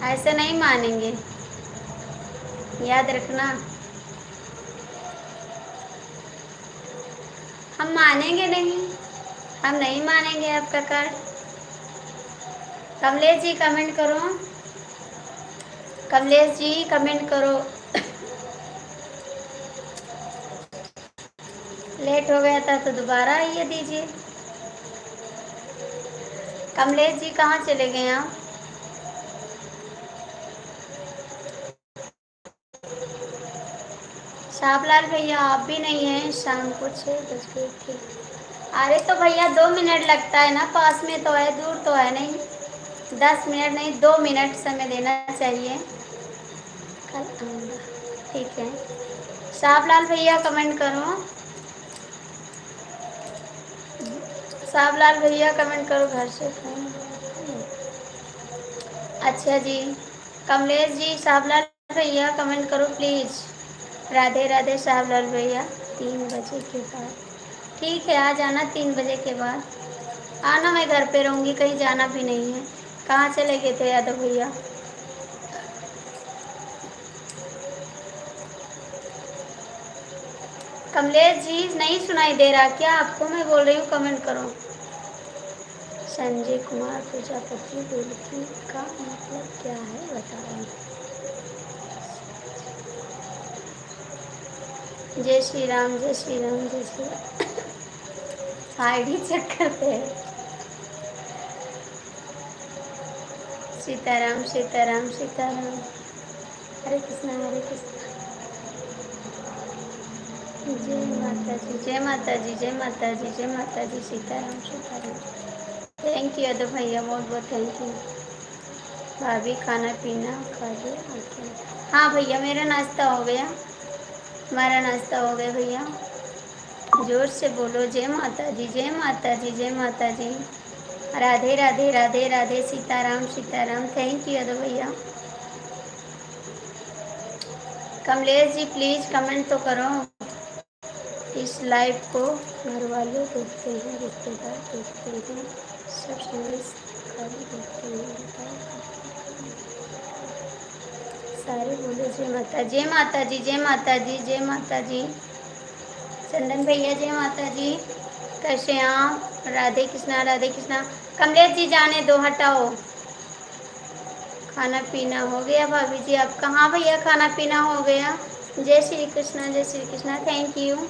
ऐसे नहीं मानेंगे, याद रखना। हम मानेंगे नहीं, हम नहीं मानेंगे आपका कार्ड। कमलेश जी कमेंट करो। कमलेश जी कमेंट करो। लेट हो गया था तो दोबारा आइए दीजिए। कमलेश जी कहाँ चले गए आप? शाबलाल भैया आप भी नहीं हैं। शाम को 6 बजे के। अरे तो भैया 2 मिनट लगता है ना, पास में तो है, दूर तो है नहीं। 10 मिनट नहीं, 2 मिनट समय देना चाहिए। कल आऊँगा, ठीक है। शाबलाल भैया कमेंट करो। शाबलाल भैया कमेंट करो, घर से फोन। अच्छा जी, कमलेश जी, साहबलाल भैया कमेंट करो प्लीज़। राधे राधे साहबलाल भैया। 3 बजे के बाद ठीक है, आ जाना 3 बजे के बाद आना। मैं घर पे रहूँगी, कहीं जाना भी नहीं है। कहाँ चले गए थे यादव भैया? कमलेश जी, नहीं सुनाई दे रहा क्या आपको? मैं बोल रही हूँ, कमेंट करो। संजय कुमार प्रजापति गोलकी का मतलब क्या है बताओ। जय श्री राम, जय श्री राम, जय श्री राम। आईडी चेक करते हैं। सीताराम सीताराम सीताराम। हरे कृष्णा हरे कृष्णा। जय माता जी, जय माता जी, जय माता जी, जय माता जी। सीताराम सीताराम। थैंक यू यादव भैया, बहुत बहुत थैंक यू। भाभी खाना पीना खा लिया? ओके। हाँ भैया, मेरा नाश्ता हो गया। हमारा नाश्ता हो गया भैया। जोर से बोलो, जय माता जी, जय माता जी, जय माता जी। राधे राधे राधे राधे। सीताराम सीताराम। थैंक यू यादव भैया। कमलेश जी, प्लीज़ कमेंट तो करो। इस लाइव को घर वाले देखते हैं, रिश्तेदार देखते हैं, सब संदेश खाली देखते हैं। बताओ सारे बोले जय माता, जय माता जी, जय माता जी, जय माता जी। चंदन भैया जय माता जी। कैसे हैं आप? राधे कृष्णा राधे कृष्णा। कमलेश जी जाने दो, हटाओ। खाना पीना हो गया भाभी जी आपका? हाँ भैया, खाना पीना हो गया। जय श्री कृष्णा, जय श्री कृष्णा। Thank you.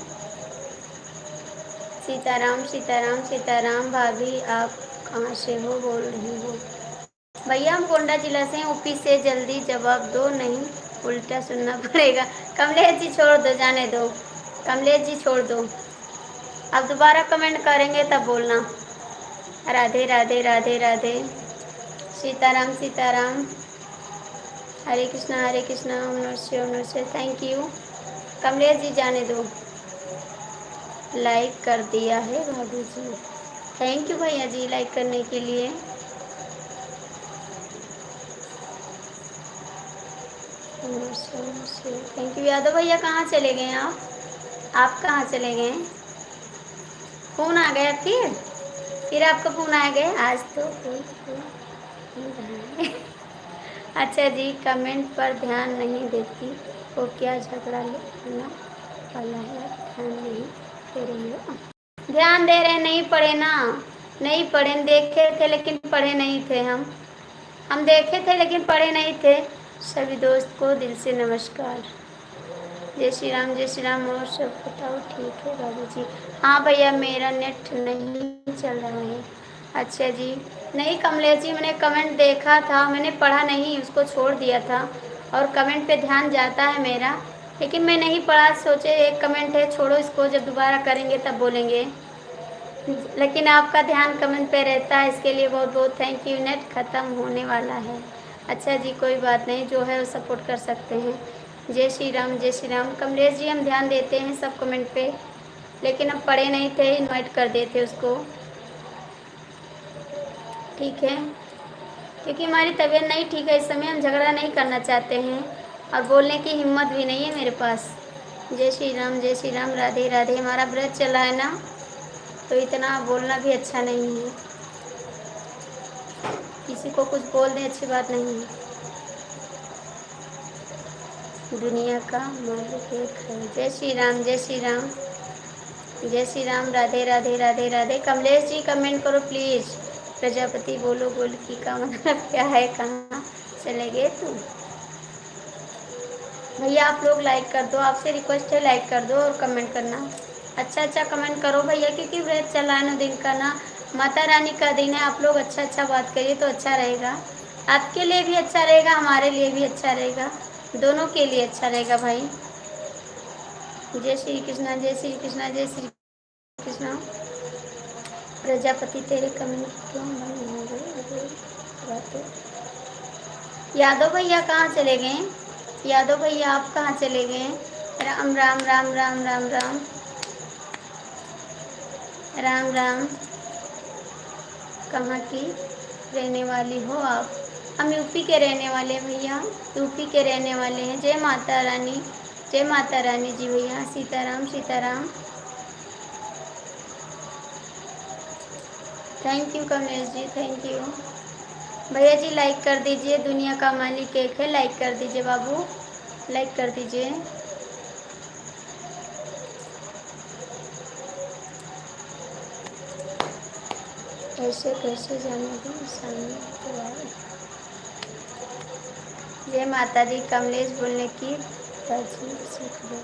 सीताराम सीताराम सीताराम। भाभी आप कहाँ से हो, बोल रही हो? भैया हम गोंडा जिला से हैं, यूपी से। जल्दी जवाब दो, नहीं उल्टा सुनना पड़ेगा। कमलेश जी छोड़ दो, जाने दो। कमलेश जी छोड़ दो, अब दोबारा कमेंट करेंगे तब बोलना। राधे राधे राधे राधे। सीताराम सीताराम। हरे कृष्णा ओम नमः शिवाय ओम नमः शिवाय। Thank you. कमलेश जी जाने दो। लाइक कर दिया है भाभी जी। थैंक यू भैया जी लाइक करने के लिए। Thank you. यादव भैया कहाँ चले गए आप कहाँ चले गए? फ़ोन आ गया फिर आपका फ़ोन आ गया आज तो अच्छा जी, कमेंट पर ध्यान नहीं देती वो क्या झगड़ा लेना वाला है? ध्यान नहीं दे रही हो? ध्यान दे रहे नहीं पढ़े ना, नहीं पढ़े, देखे थे लेकिन पढ़े नहीं थे। हम देखे थे लेकिन पढ़े नहीं थे। सभी दोस्त को दिल से नमस्कार। जय श्री राम। और सब बताओ ठीक है बाबू जी? हाँ भैया, मेरा नेट नहीं चल रहा है। अच्छा जी, नहीं कमलेश जी, मैंने कमेंट देखा था, मैंने पढ़ा नहीं, उसको छोड़ दिया था। और कमेंट पे ध्यान जाता है मेरा, लेकिन मैं नहीं पढ़ा। सोचे एक कमेंट है, छोड़ो इसको, जब दोबारा करेंगे तब बोलेंगे। लेकिन आपका ध्यान कमेंट पे रहता है, इसके लिए बहुत बहुत थैंक यू। नेट ख़त्म होने वाला है। अच्छा जी, कोई बात नहीं, जो है वो सपोर्ट कर सकते हैं। जय श्री राम, जय श्री राम। कमलेश जी, हम ध्यान देते हैं सब कमेंट पे, लेकिन हम पढ़े नहीं थे, इनवाइट कर देते उसको। ठीक है, क्योंकि हमारी तबीयत नहीं ठीक है इस समय, हम झगड़ा नहीं करना चाहते हैं और बोलने की हिम्मत भी नहीं है मेरे पास। जय श्री राम, जय श्री राम। राधे राधे। हमारा व्रत चला है ना, तो इतना बोलना भी अच्छा नहीं है। किसी को कुछ बोल दें अच्छी बात नहीं है। दुनिया का मालिक एक है। जय श्री राम, जय श्री राम, जय श्री राम। राधे राधे राधे राधे। कमलेश जी कमेंट करो प्लीज़। प्रजापति बोलो, गोलकी का मतलब क्या है? कहाँ चले गए तुम? भैया आप लोग लाइक कर दो, आपसे रिक्वेस्ट है, लाइक कर दो और कमेंट करना। अच्छा अच्छा कमेंट करो भैया, क्योंकि व्रत चला है ना दिन का ना, माता रानी का दिन है। आप लोग अच्छा अच्छा बात करिए तो अच्छा रहेगा, आपके लिए भी अच्छा रहेगा, हमारे लिए भी अच्छा रहेगा, दोनों के लिए अच्छा रहेगा भाई। जय श्री कृष्णा, जय श्री कृष्णा, जय श्री कृष्णा। प्रजापति तेरे कमेंट क्यों बंद हो गए? बातें। यादव भैया कहाँ चले गए? यादव भैया आप कहाँ चले गए? राम राम राम राम राम राम राम राम। कहाँ की रहने वाली हो आप? हम यूपी के रहने वाले हैं भैया, यूपी के रहने वाले हैं। जय माता रानी, जय माता रानी जी भैया। Sitaram Sitaram. Thank you Kamlesh ji, thank you भैया जी। लाइक कर दीजिए, दुनिया का मालिक एक है। लाइक कर दीजिए बाबू, लाइक कर दीजिए। ऐसे कैसे जाने दें सामने तुम्हारे। जय माता दी। कमलेश बोलने की तहजीब सीख लो।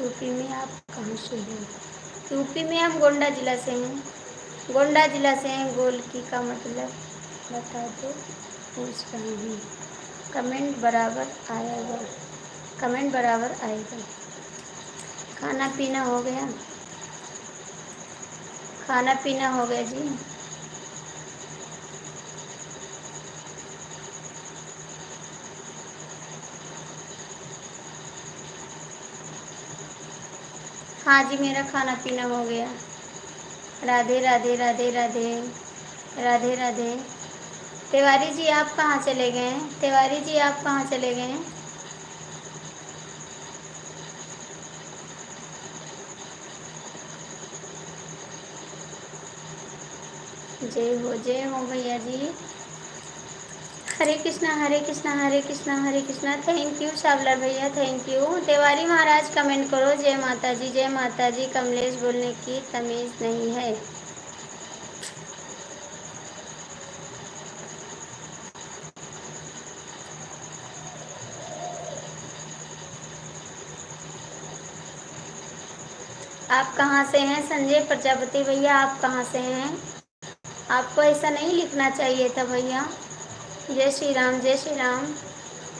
यूपी में आप कहाँ से हो? यूपी में हम गोंडा जिला से हैं, गोंडा जिला से हैं। गोलकी का मतलब बता दो, पूछ रहा हूँ। कमेंट बराबर आएगा, कमेंट बराबर आएगा। खाना पीना हो गया, खाना पीना हो गया जी। हाँ जी, मेरा खाना पीना हो गया। राधे राधे राधे राधे राधे राधे। तिवारी जी आप कहाँ चले गए हैं? तिवारी जी आप कहाँ चले गए हैं? जय हो भैया जी। हरे कृष्णा हरे कृष्णा हरे कृष्णा हरे कृष्णा। थैंक यू सावलाल भैया, thank you. Tiwari Maharaj comment करो, जय माता जी जय माता जी। कमलेश बोलने की तमीज़ नहीं है। आप कहाँ से हैं संजय प्रजापति भैया? आप कहाँ से हैं? आपको ऐसा नहीं लिखना चाहिए था भैया। जय श्री राम जय श्री राम।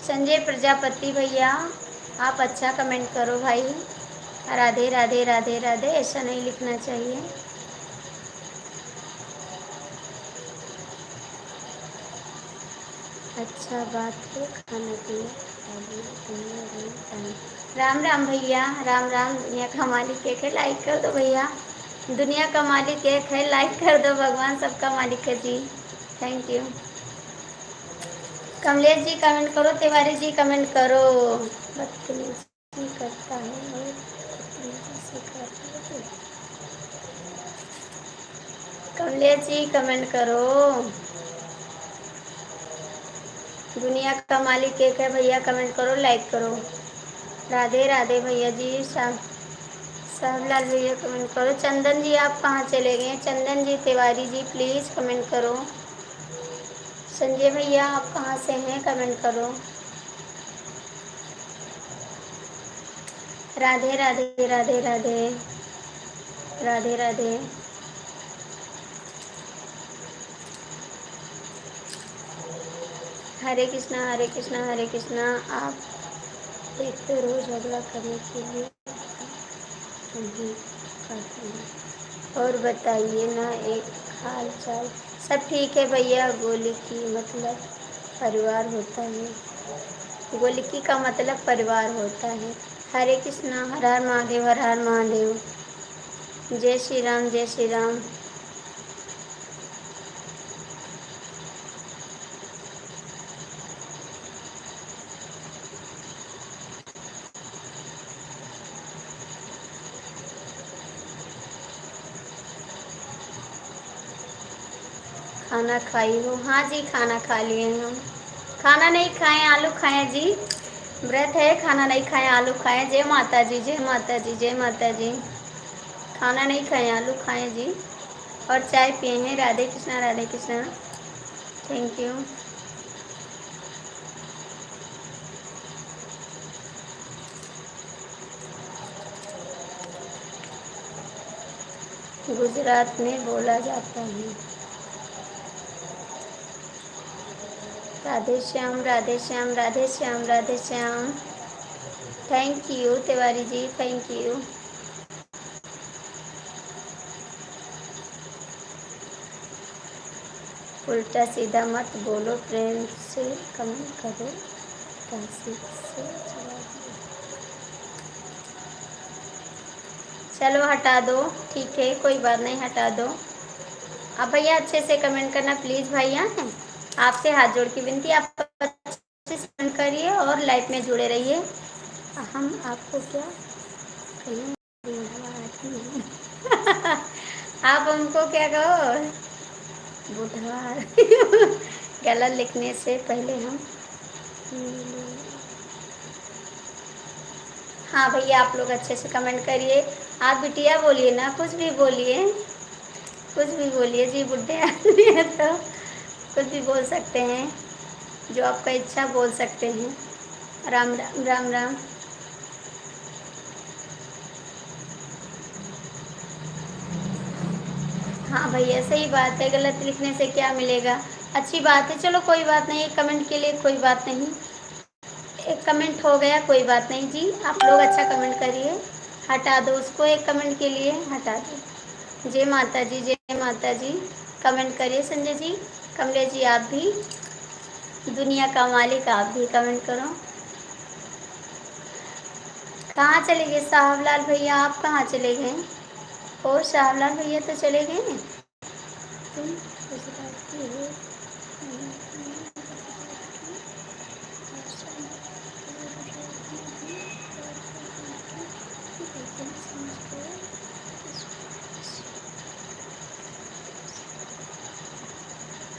संजय प्रजापति भैया आप अच्छा कमेंट करो भाई। राधे राधे राधे राधे, ऐसा नहीं लिखना चाहिए। अच्छा बात है, खाना पीना। राम राम भैया, राम राम। दुनिया का मालिक एक है, लाइक कर दो भैया। दुनिया का मालिक एक है, लाइक कर दो। भगवान सबका मालिक है जी। Thank you. Kamlesh ji comment करो, तिवारी जी कमेंट करो। बदतमीजी करता है और बदतमीजी से कर। कमलेश जी कमेंट करो। दुनिया का मालिक एक है भैया, कमेंट करो, लाइक करो। राधे राधे भैया जी। साहबलाल भैया कमेंट करो। चंदन जी आप कहाँ चले गए? चंदन जी तिवारी जी प्लीज़ कमेंट करो। संजय भैया आप कहाँ से हैं? कमेंट करो। राधे राधे राधे राधे राधे राधे। हरे कृष्णा हरे कृष्णा हरे कृष्णा। आप देखते रोज झगड़ा करने के लिए नहीं करते हैं। और बताइए ना, एक हाल चाल। सब ठीक है भैया। गोली की मतलब परिवार होता है, गोलकी का मतलब परिवार होता है। हरे कृष्णा, हर हर महादेव, हर हर महादेव। जय श्री राम जय श्री राम। खाना खाई हो? हाँ जी, खाना खा लिए हैं हम। खाना नहीं खाए, आलू खाए जी। व्रत है, खाना नहीं खाए, आलू खाए। जय माता जी जय माता जी जय माता जी। खाना नहीं खाए, आलू खाए जी। और चाय पिए हैं। राधे कृष्णा राधे कृष्णा। Thank you. गुजरात में बोला जाता है। Radhe Shyam Radhe Shyam Radhe Shyam Radhe Shyam. Thank you Tiwari ji, thank you. उल्टा सीधा मत बोलो, प्रेम से कमेंट करो। तहसील से चला दिया। चलो हटा दो, ठीक है कोई बात नहीं, हटा दो। अब भैया अच्छे से कमेंट करना प्लीज़ भैया, आपसे हाथ जोड़ की विनती, आप अच्छे से कमेंट करिए और लाइव में जुड़े रहिए। हम आपको क्या कहीं बुढ़वा आती है आप हमको क्या कहो, बुढ़वा गला लिखने से पहले हम हाँ भैया आप लोग अच्छे से कमेंट करिए। आप बिटिया बोलिए ना, कुछ भी बोलिए, कुछ भी बोलिए जी, बुढ़े आदमी है तो कुछ भी बोल सकते हैं, जो आपका इच्छा बोल सकते हैं। राम राम राम राम। हाँ भैया सही बात है, गलत लिखने से क्या मिलेगा, अच्छी बात है, चलो कोई बात नहीं, एक कमेंट के लिए कोई बात नहीं, एक कमेंट हो गया कोई बात नहीं जी, आप लोग अच्छा कमेंट करिए, हटा दो उसको, एक कमेंट के लिए हटा दो। जय माता जी, जय माता जी। कमेंट करिए संजय जी, कमलेश जी आप भी, दुनिया का मालिक आप भी कमेंट करो। कहाँ चले गए साहबलाल भैया, आप कहाँ चले गए? ओ साहबलाल भैया तो चले गए। तुम गुजराती हो?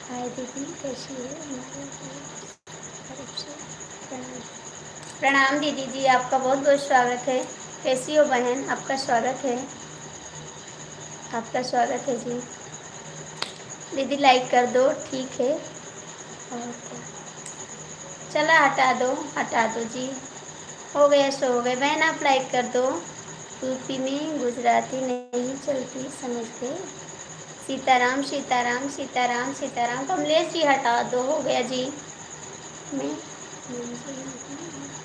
हाय दीदी कैसी हो? तरफ से प्रणाम। प्रणाम दीदी जी, आपका बहुत बहुत स्वागत है। कैसी हो बहन, आपका स्वागत है, आपका स्वागत है जी। दीदी लाइक कर दो, ठीक है, और क्या, चला हटा दो जी, हो गया सो हो गए। बहन आप लाइक कर दो। यूपी में गुजराती नहीं चलती, समझ गए। सीताराम सीताराम सीताराम सीताराम। कमलेश जी हटा दो, हो गया जी। मैं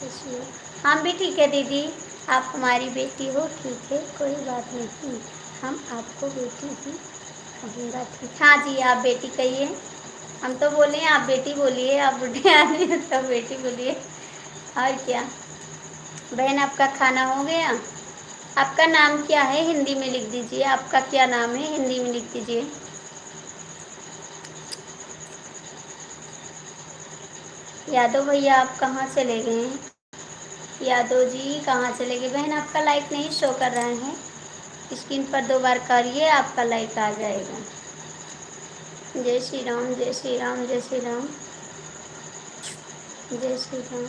कैसी हो? हम भी ठीक है दीदी, आप हमारी बेटी हो, ठीक है कोई बात नहीं, हम आपको बेटी ही कहूँगा, ठीक। हाँ जी आप बेटी कहिए, हम तो बोले आप बेटी बोलिए, आप बुढ़े आदमी हो तो बेटी बोलिए, और क्या। बहन आपका खाना हो गया? आपका नाम क्या है हिंदी में लिख दीजिए, आपका क्या नाम है हिंदी में लिख दीजिए। यादव भैया आप कहाँ चले गए हैं? यादव जी कहाँ चले गए? बहन आपका लाइक नहीं शो कर रहे हैं, स्क्रीन पर 2 बार करिए, आपका लाइक आ जाएगा। जय श्री राम जय श्री राम जय श्री राम जय श्री राम।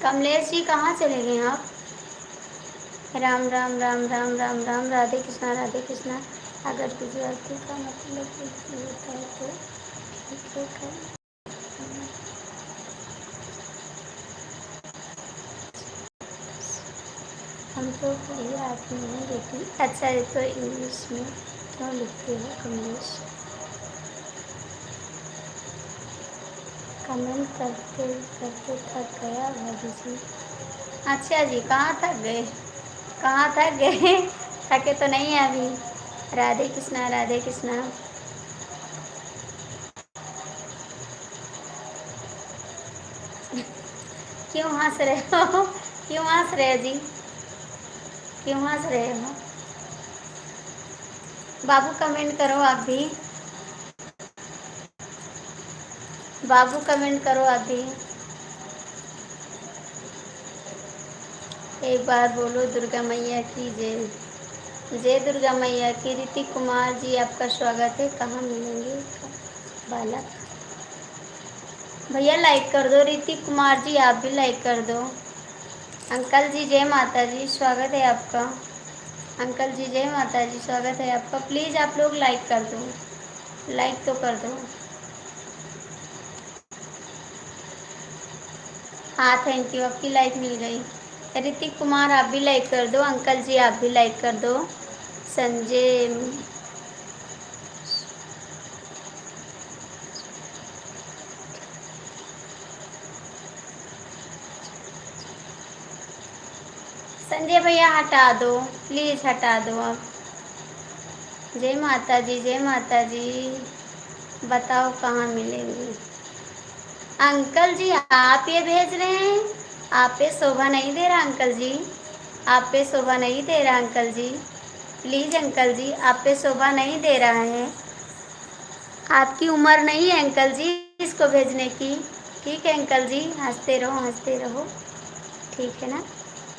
कमलेश जी कहाँ चले गए आप? राम राम राम राम राम राम, राधे कृष्णा राधे कृष्णा। अगर गुजराती का मतलब कुछ होता है तो ठीक है कर। हम तो बढ़िया आदमी हैं बेटी। अच्छा है तो इंग्लिश में क्यों लिखते हो कमलेश? कमेंट करते करते थक गया भाभी जी। अच्छा जी कहाँ थक गए, कहाँ थक गए थके तो नहीं है अभी। राधे कृष्णा राधे कृष्णा। क्यों हंस रहे हो क्यों हंस रहे हो जी, क्यों हंस रहे हो? बाबू कमेंट करो आप भी, बाबू कमेंट करो आप भी। एक बार बोलो दुर्गा मैया की जय। जय दुर्गा मैया की। ऋतिक कुमार जी आपका स्वागत है, कहाँ मिलेंगे बालक? भैया लाइक कर दो, ऋतिक कुमार जी आप भी लाइक कर दो। अंकल जी जय माता जी, स्वागत है आपका। अंकल जी जय माता जी, स्वागत है आपका। प्लीज़ आप लोग लाइक कर दो, लाइक तो कर दो। हाँ थैंक यू, आपकी लाइक मिल गई। ऋतिक कुमार आप भी लाइक कर दो, अंकल जी आप भी लाइक कर दो। संजय संजय भैया हटा दो, प्लीज़ हटा दो आप। जय माता जी जय माता जी। बताओ कहाँ मिलेंगे? अंकल जी आप ये भेज रहे हैं, आप पे शोभा नहीं दे रहा अंकल जी, आप पे शोभा नहीं दे रहा अंकल जी, प्लीज़ अंकल जी आप पे शोभा नहीं दे रहा है, आपकी उम्र नहीं है अंकल जी इसको भेजने की। ठीक है अंकल जी, हंसते रहो हंसते रहो, ठीक है ना।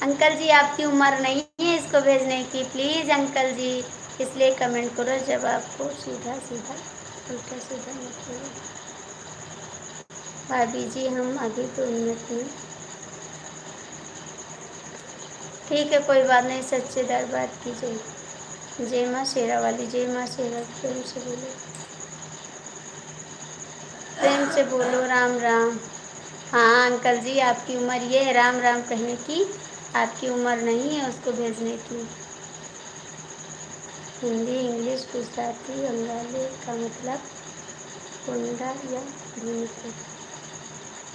अंकल जी आपकी उम्र नहीं है इसको भेजने की, प्लीज़ अंकल जी, इसलिए कमेंट करो जब आपको सीधा सीधा उल्टा सीधा मत करो। भाभी जी हम अभी 2 मिनट में, ठीक है कोई बात नहीं, सच्चे दरबार की जय माँ शेरा वाली, जय माँ शेरा, प्रेम से बोलो, प्रेम से बोलो राम राम। हाँ अंकल जी आपकी उम्र ये है राम राम कहने की, आपकी उम्र नहीं है उसको भेजने की। हिंदी इंग्लिश गुजराती बंगाली का मतलब कुंडा या भूमिका।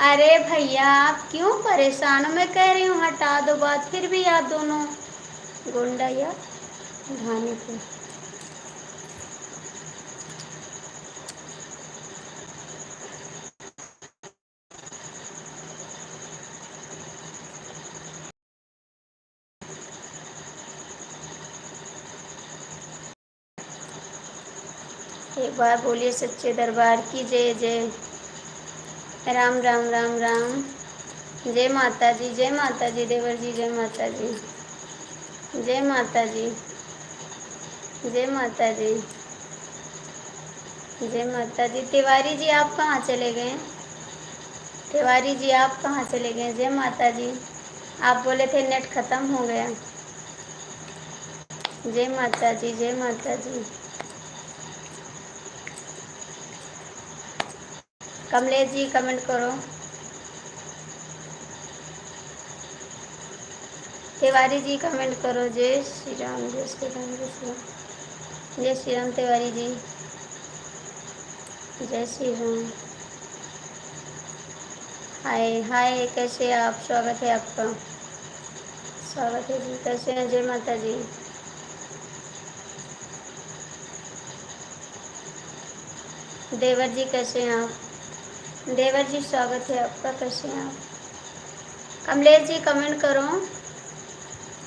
अरे भैया आप क्यों परेशान हो, मैं कह रही हूँ हटा दो बात, फिर भी आप दोनों गोंडा या धानी को। एक बार बोलिए सच्चे दरबार की जय जय। राम राम राम राम। जय माता जी, जय माता जी देवर जी, जय माता जी, जय माता जी, जय माता जी, जय माता जी। तिवारी जी आप कहाँ चले गए, तिवारी जी आप कहाँ चले गए, जय माता जी। आप बोले थे नेट ख़त्म हो गया। जय माता जी, जय माता जी। कमलेश जी कमेंट करो। तिवारी जी कमेंट करो, जय श्री राम, जय श्री राम, जय श्री राम, जय श्री राम। तिवारी जी जय श्री राम। हाय हाय, कैसे आप, स्वागत है आपका, स्वागत है जी, कैसे हैं, जय माता जी। देवर जी कैसे हैं आप, देवर जी स्वागत है आपका, कैसे हैं आप। कमलेश जी कमेंट करो,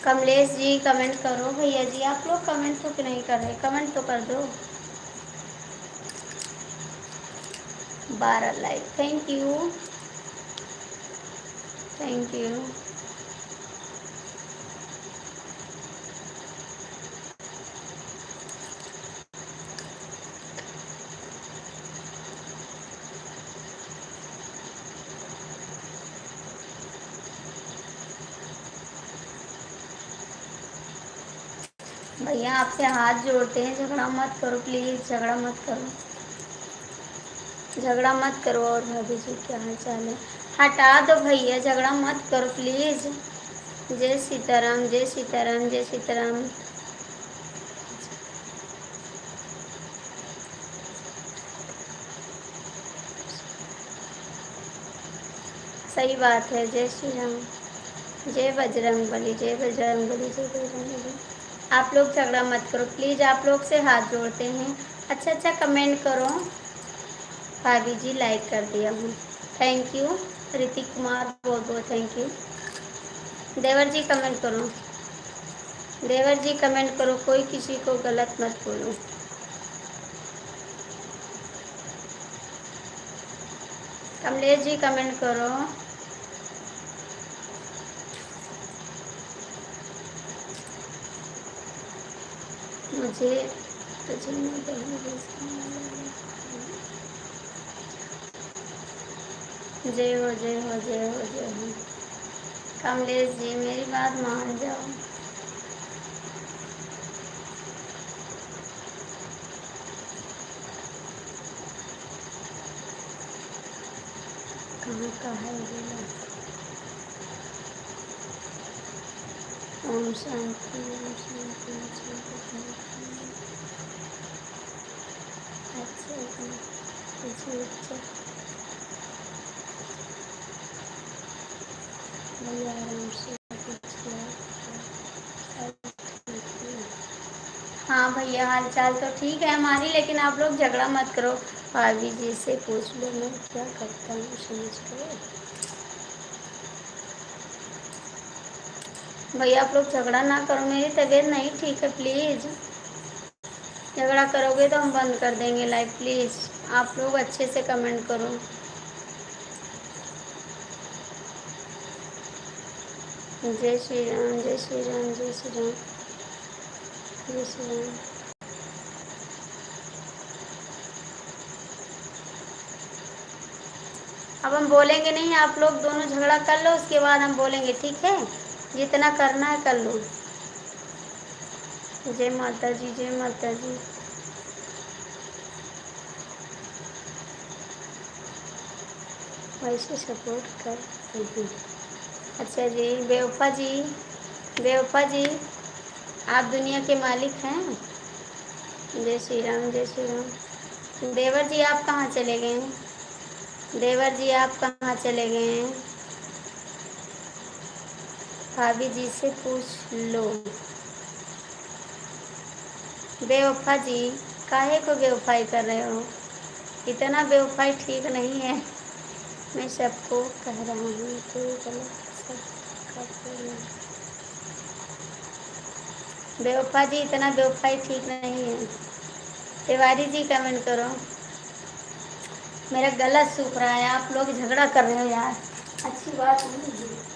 कमलेश जी कमेंट करो, भैया जी आप लोग कमेंट तो क्यों नहीं कर रहे, कमेंट तो कर दो। 12 like, thank you, thank you. भैया आपसे हाथ जोड़ते हैं, झगड़ा मत करो प्लीज़, झगड़ा मत करो, झगड़ा मत करो। और भाभी जी क्या हाल चाल है, हटा दो भैया, झगड़ा मत करो प्लीज़। जय सीताराम, जय सीताराम, जय सीताराम। सही बात है, जय श्री राम, जय बजरंग बली, जय बजरंग बली, जय बजरंग बली। आप लोग झगड़ा मत करो प्लीज़, आप लोग से हाथ जोड़ते हैं। अच्छा अच्छा कमेंट करो। भाभी जी लाइक कर दिया हूँ, थैंक यू। ऋतिक कुमार बहुत बहुत थैंक यू। देवर जी कमेंट करो, देवर जी कमेंट करो, कोई किसी को गलत मत बोलो। कमलेश जी कमेंट करो। मुझे तुझे मैं दही जय हो जय हो जय हो जय हो। कमलेश जी मेरी बात मान जाओ। कहाँ का है ये, ओम शांति ओम शांति ओम शांति। अच्छा अच्छा भैया आराम से। हाँ भैया हाल चाल तो ठीक है हमारी, लेकिन आप लोग झगड़ा मत करो। भाभी जी से पूछ लो मैं क्या करता हूँ समझ गए। भैया आप लोग झगड़ा ना करो, मेरी तबीयत नहीं ठीक है प्लीज़। झगड़ा करोगे तो हम बंद कर देंगे लाइव प्लीज़। आप लोग अच्छे से कमेंट करो। जय श्री राम, जय श्री राम, जय श्री राम, जय श्री राम। अब हम बोलेंगे नहीं, आप लोग दोनों झगड़ा कर लो, उसके बाद हम बोलेंगे, ठीक है? जितना करना है कर लो। जय माता जी, जय माता जी। वैसे सपोर्ट कर रही। अच्छा जी, बेवफा जी, बेवफा जी, आप दुनिया के मालिक हैं। जय श्री राम, जय श्री राम। देवर जी आप कहाँ चले गए हैं? देवर जी आप कहाँ चले गए हैं? भाभी जी से पूछ लो। बेवफा जी, काहे को बेवफाई कर रहे हो? इतना बेवफाई ठीक नहीं है। मैं सबको कह रहा हूँ कोई गलत सब कर रहे हैं। बेवफा जी, इतना बेवफाई ठीक नहीं है। तिवारी जी कमेंट करो। मेरा गला सूख रहा है, आप लोग झगड़ा कर रहे हो यार, अच्छी बात नहीं है।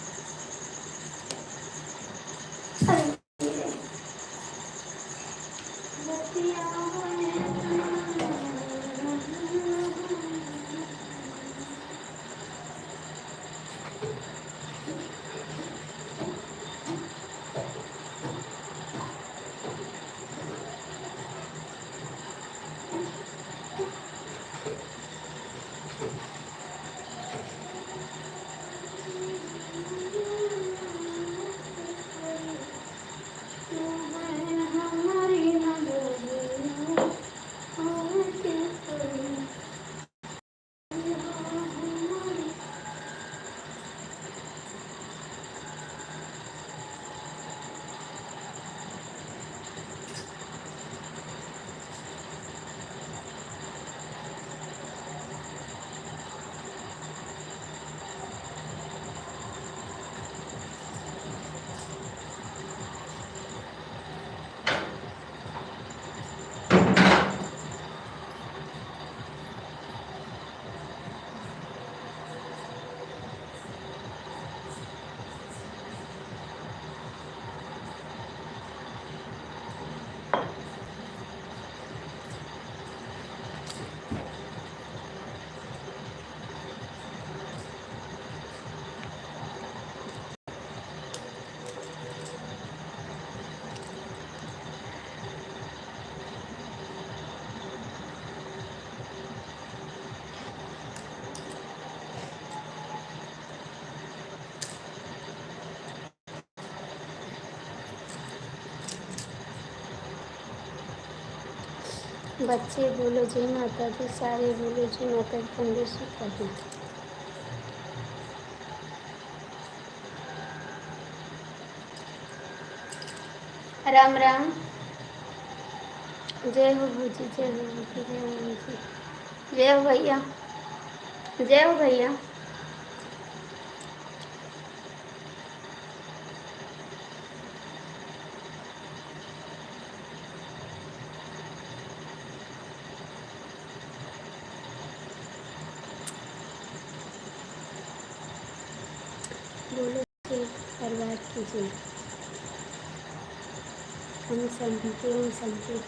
बच्चे बोलो जय माता दी, सारे बोलो जय माता दी, तंदुरुस्ती कर दो। राम राम। जय हो भूजी, जय हो भूजी, जय हो भूजी, जय हो भैया, जय हो भैया। बोलो जय परिवार कीजिए। हम समझते हम समझे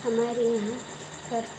हमारे यहाँ पर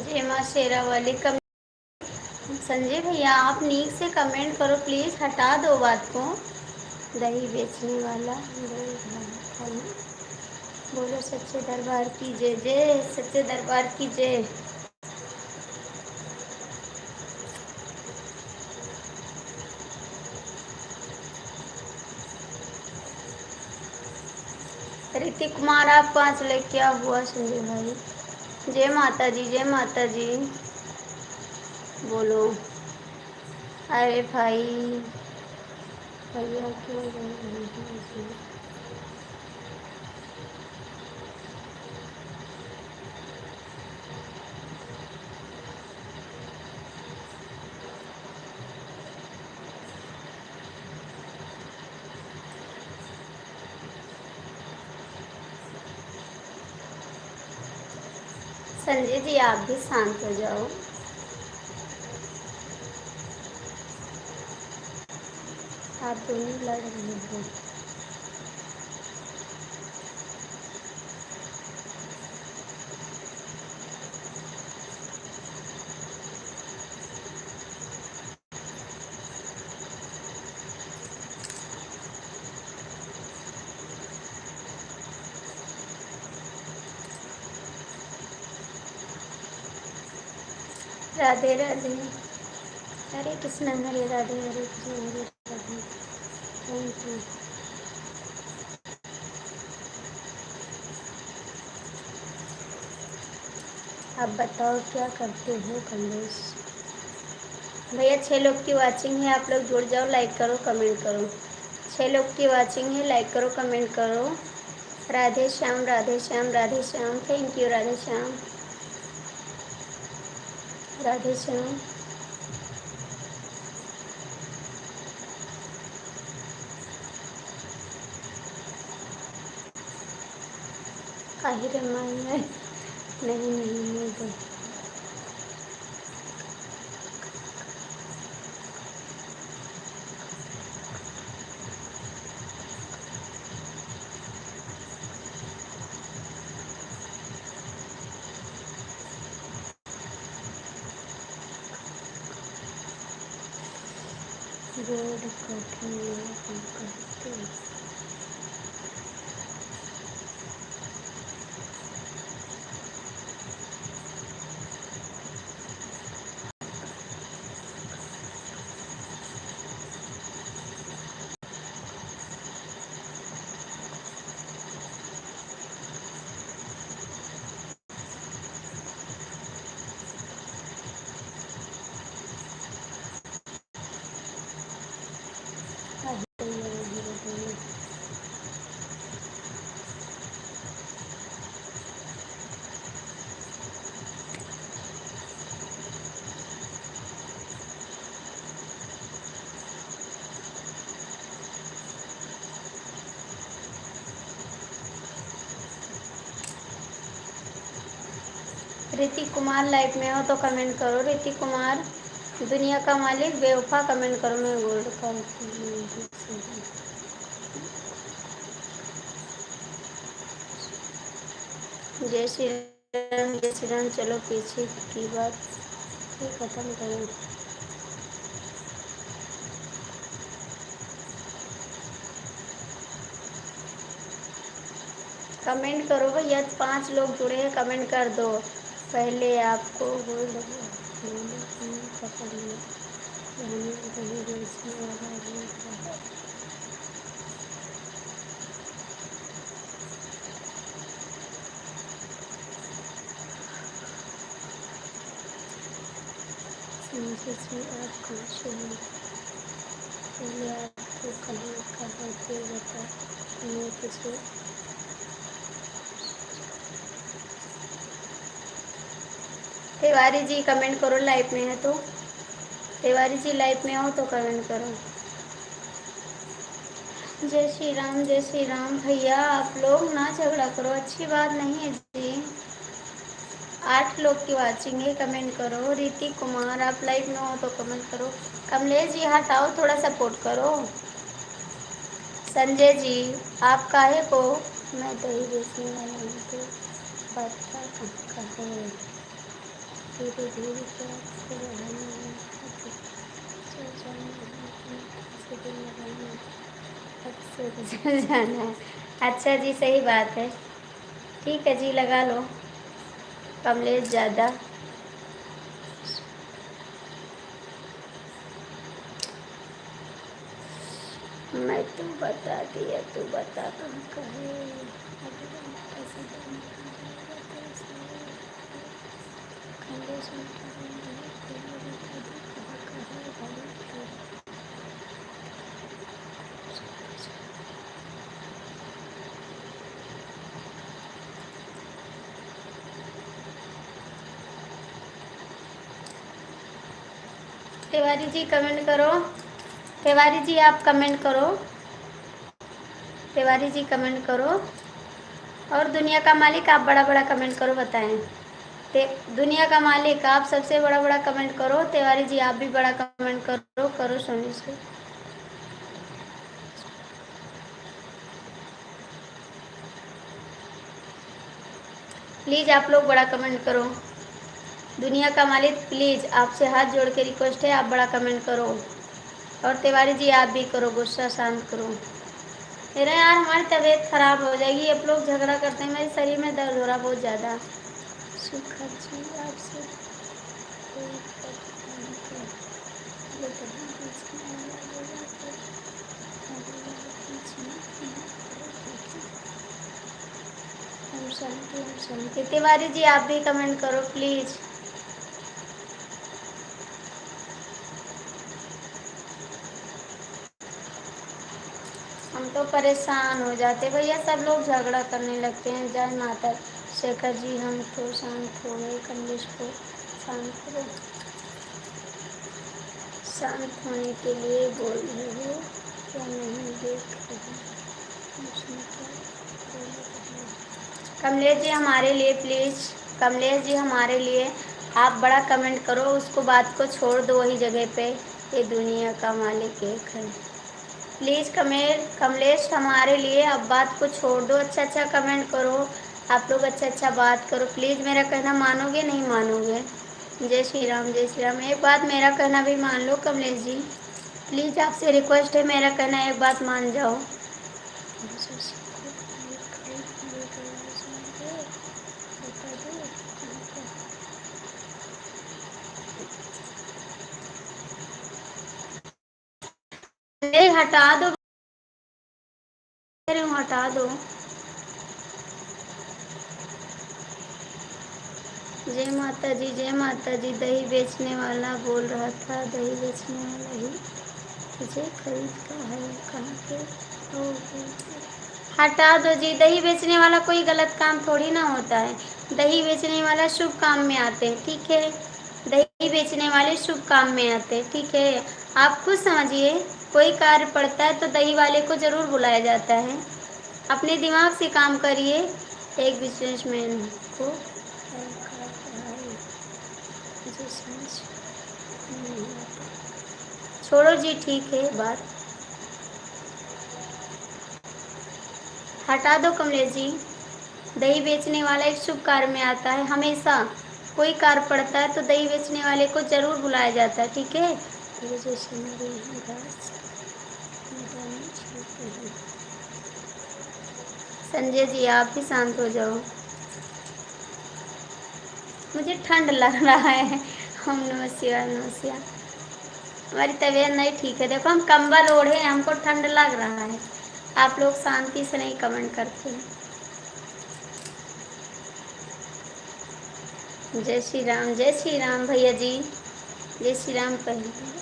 जय माँ शेरा वाली कम संजय भैया आप नीक से कमेंट करो प्लीज़, हटा दो बात को। दही बेचने वाला बोलो सच्चे दरबार की जय जय, सच्चे दरबार की जय। ऋतिक कुमार आप कहाँ चले, क्या हुआ संजय भाई? जय माता जी, जय माता जी। बोलो। अरे भाई भैया क्यों गए? संजय जी आप भी शांत हो जाओ। आप दोनों लड़ रहे हो। राधे राधे। हरे कृष्ण हरे राधे, हरे कृष्ण हरे राधे। Thank you. आप बताओ क्या करते हो कमलेश भैया? 6 लोग की वाचिंग है, आप लोग जुड़ जाओ, लाइक करो कमेंट करो। 6 लोग की वाचिंग है, लाइक करो कमेंट करो। राधे श्याम, राधे श्याम, राधे श्याम। Thank you Radhe Shyam, Radhe Shyam. काहिर माई है। नहीं नहीं नहीं दो। रोड कठिन करते। ऋतिक कुमार लाइव में हो तो कमेंट करो। ऋतिक कुमार दुनिया का मालिक बेवफा कमेंट करो। मैं गोल्ड का जय श्री राम, जय श्री राम। चलो पीछे की बात ये खत्म करें। कमेंट करो भैया, 5 लोग जुड़े हैं, कमेंट कर दो। पहले आपको गोल्ड पकड़ लिया। आप कहाँ से हो? पहले आपको कहाँ कहाँ पे बता मैं किसी। तिवारी जी कमेंट करो, लाइव में है तो। तिवारी जी लाइव में हो तो कमेंट करो। जय श्री राम, जय श्री राम। भैया आप लोग ना झगड़ा करो, अच्छी बात नहीं है जी। 8 लोग की वाचिंग है, कमेंट करो। ऋतिक कुमार आप लाइव में हो तो कमेंट करो। कमलेश जी हटाओ, थोड़ा सपोर्ट करो। संजय जी आप काहे को? मैं दही बेचने वाला हूँ तो पता कहाँ का है। धीरे धीरे क्या आपको बढ़ाना है। जाना है। अच्छा जी, सही बात है। ठीक है जी, लगा लो। कमलेश ज़्यादा। मैं तो बता दिया, तू बता कहाँ का है। तिवारी जी कमेंट करो। तिवारी जी आप कमेंट करो। तिवारी जी कमेंट करो। और दुनिया का मालिक आप बड़ा बड़ा कमेंट करो, बताएं। दुनिया का मालिक आप सबसे बड़ा बड़ा कमेंट करो। तिवारी जी आप भी बड़ा कमेंट करो। करो सोनी से। प्लीज़ आप लोग बड़ा कमेंट करो। दुनिया का मालिक प्लीज़ आपसे हाथ जोड़ के रिक्वेस्ट है, आप बड़ा कमेंट करो। और तिवारी जी आप भी करो, गुस्सा शांत करो। मेरा यार हमारी तबीयत ख़राब हो जाएगी। आप लोग झगड़ा करते हैं, मेरे शरीर में दर्द हो रहा बहुत ज़्यादा। सुखा जी आपसे कोई शांति शांति। तिवारी जी आप भी कमेंट करो प्लीज़। हम तो परेशान हो जाते भैया, सब लोग झगड़ा करने लगते हैं। जय माता। शेखर जी हम तो शांत हो गए। कमलेश को शांत करो। शांत होने के लिए बोल रहे हो क्या? नहीं देख रहे। कमलेश जी हमारे लिए प्लीज़। कमलेश जी हमारे लिए आप बड़ा कमेंट करो। उसको बात को छोड़ दो वही जगह पे। ये दुनिया का मालिक एक है। प्लीज़ कमलेश हमारे लिए अब बात को छोड़ दो। अच्छा अच्छा कमेंट करो। आप लोग अच्छा अच्छा बात करो प्लीज़। मेरा कहना मानोगे नहीं मानोगे? जय श्री राम, जय श्री राम। एक बात मेरा कहना भी मान लो कमलेश जी। प्लीज़ आपसे रिक्वेस्ट है, मेरा कहना एक बात मान जाओ। नहीं हटा दो, हटा दो। जय माता जी, जय माता जी। दही बेचने वाला बोल रहा था, दही बेचने वाला ही तुझे खरीद का है कहाँ के? हटा दो जी। दही बेचने वाला कोई गलत काम थोड़ी ना होता है। दही बेचने वाला शुभ काम में आते हैं, ठीक है। दही बेचने वाले शुभ काम में आते हैं, ठीक है। आप खुद समझिए, कोई कार्य पड़ता है तो दही वाले को ज़रूर बुलाया जाता है। अपने दिमाग से काम करिए। एक बिजनेसमैन को छोड़ो जी, ठीक है बात। हटा दो कमलेश जी। दही बेचने वाला एक शुभ कार्य में आता है। हमेशा कोई कार्य पड़ता है तो दही बेचने वाले को ज़रूर बुलाया जाता है, ठीक है। संजय जी आप भी शांत हो जाओ। मुझे ठंड लग रहा है। हम नमस्कार नमस्कार। हमारी तबीयत नहीं ठीक है। देखो हम कंबल ओढ़े हैं, हमको ठंड लग रहा है। आप लोग शांति से नहीं कमेंट करते हैं। जय श्री राम, जय श्री राम भैया जी। जय श्री राम पहले।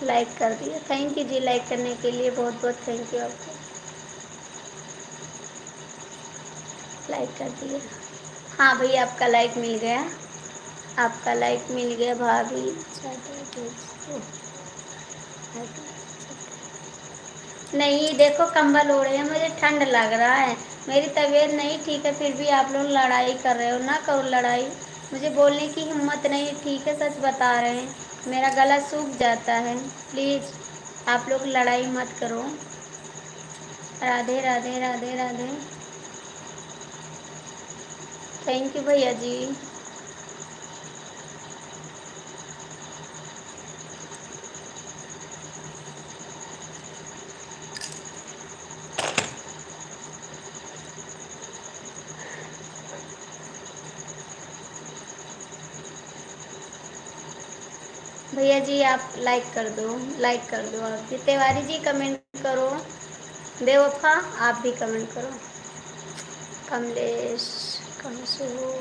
लाइक कर दिया, थैंक यू जी। लाइक करने के लिए बहुत बहुत थैंक यू आपको। लाइक कर दिया। हाँ भैया आपका लाइक मिल गया। आपका लाइक मिल गया भाभी। नहीं देखो कंबल ओढ़े हैं, मुझे ठंड लग रहा है। मेरी तबीयत नहीं ठीक है, फिर भी आप लोग लड़ाई कर रहे हो। ना करो लड़ाई। मुझे बोलने की हिम्मत नहीं है, ठीक है सच बता रहे हैं। मेरा गला सूख जाता है। प्लीज़ आप लोग लड़ाई मत करो। राधे राधे राधे राधे। थैंक यू भैया जी। भैया जी आप लाइक कर दो, लाइक कर दो आप भी। तिवारी जी कमेंट करो। बेवफा आप भी कमेंट करो। कमलेश कहाँ से हो?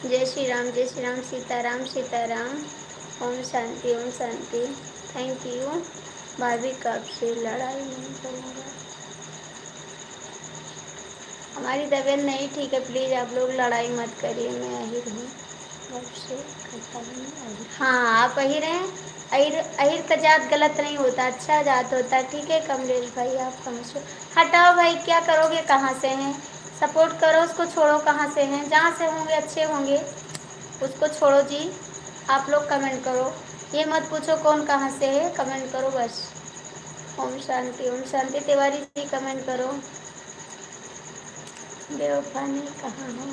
जय श्री राम, जय श्री राम, सीताराम सीताराम। ओम शांति, ओम शांति। Thank you. भाभी कब से लड़ाई नहीं करूँगा। हमारी तबीयत नहीं ठीक है, प्लीज़ आप लोग लड़ाई मत करिए। मैं अहिर हूँ, कब से करता हूँ अहिर। हाँ आप अहिर हैं। अहिर अहिर का जात गलत नहीं होता, अच्छा जात होता है। ठीक है कमलेश भाई आप कहाँ से? हटाओ भाई, क्या करोगे, कहाँ से हैं? सपोर्ट करो उसको, छोड़ो कहाँ से हैं। जहाँ से होंगे अच्छे होंगे, उसको छोड़ो जी। आप लोग कमेंट करो, ये मत पूछो कौन कहाँ से है, कमेंट करो बस। ओम शांति, ओम शांति। तिवारी जी कमेंट करो। बेवफा ने कहा हो,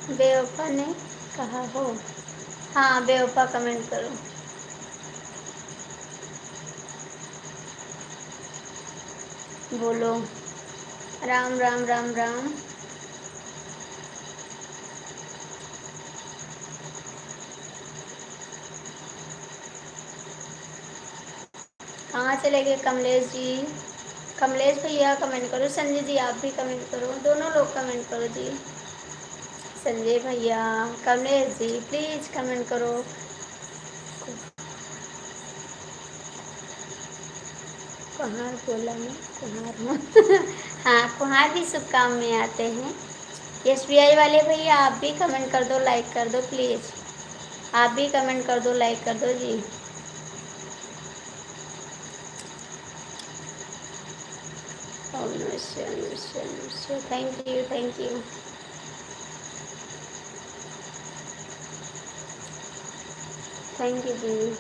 बेवफा ने कहा हो। हाँ बेवफा कमेंट करो। बोलो राम राम राम राम। कहाँ चले गए कमलेश जी? कमलेश भैया कमेंट करो। संजय जी आप भी कमेंट करो, दोनों लोग कमेंट करो जी। संजय भैया, कमलेश जी प्लीज़ कमेंट करो। कुहार बोला मैं कुहार हूँ। हाँ कुहार भी शुभ काम में आते हैं। SBI वाले भैया आप भी कमेंट कर दो, लाइक कर दो प्लीज़। आप भी कमेंट कर दो, लाइक कर दो जी। ओम नमः शिवाय, नमः शिवाय, नमः शिवाय। Thank you, thank you. Thank you जी।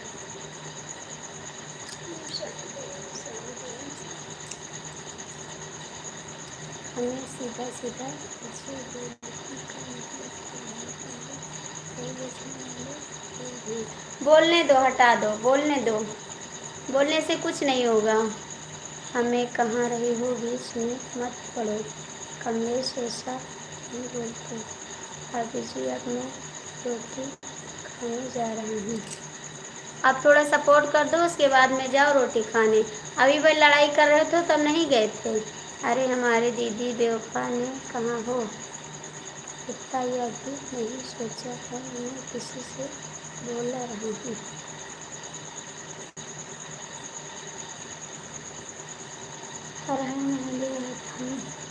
हमें सीधा सीधा बोलने दो, हटा दो, बोलने दो। बोलने से कुछ नहीं होगा। हमें कहाँ रही हो बीच में मत पड़ो। कमलेश ऐसा नहीं बोलते। अभी जी अब मैं रोटी खाने जा रही हूँ। आप थोड़ा सपोर्ट कर दो, उसके बाद में जाओ रोटी खाने। अभी वह लड़ाई कर रहे थे तब नहीं गए थे। अरे हमारे दीदी बेवफा ने कहाँ हो, इतना यह भी नहीं सोचा था मैं किसी से बोला रही हूँ। हर हर महादेव।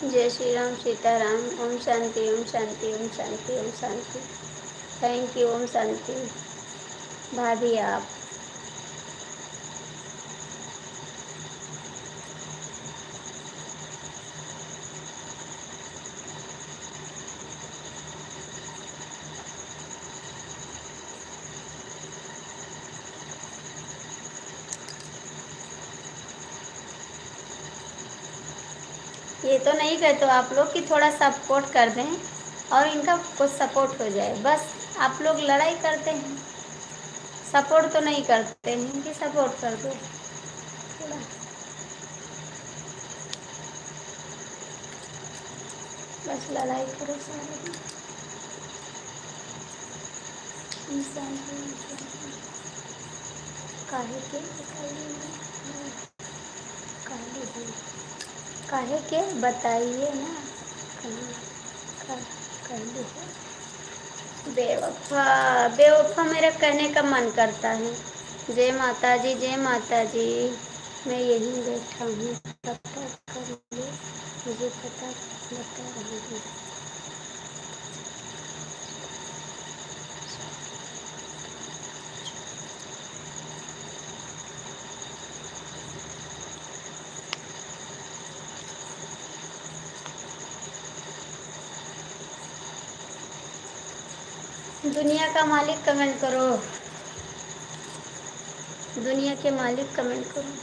जय श्री राम सीताराम। ओम शांति, ओम शांति, ओम शांति, ओम शांति। Thank you. ओम शांति। भाभी आप ये तो नहीं कहते तो आप लोग कि थोड़ा सपोर्ट कर दें और इनका कुछ सपोर्ट हो जाए। बस आप लोग लड़ाई करते हैं, सपोर्ट तो नहीं करते हैं कि सपोर्ट कर दो थोड़ा। बस लड़ाई करो सारे दिन। इंसान को काहे के बताइए, काहे के बताइए ना। कहाँ कहली है बेवफा। बेवफा मेरा कहने का मन करता है। जय माता जी, जय माता जी। मैं यहीं बैठा हूँ, तब तक कर ले मुझे पता बता रहे हैं। दुनिया का मालिक कमेंट करो, दुनिया के मालिक कमेंट करो।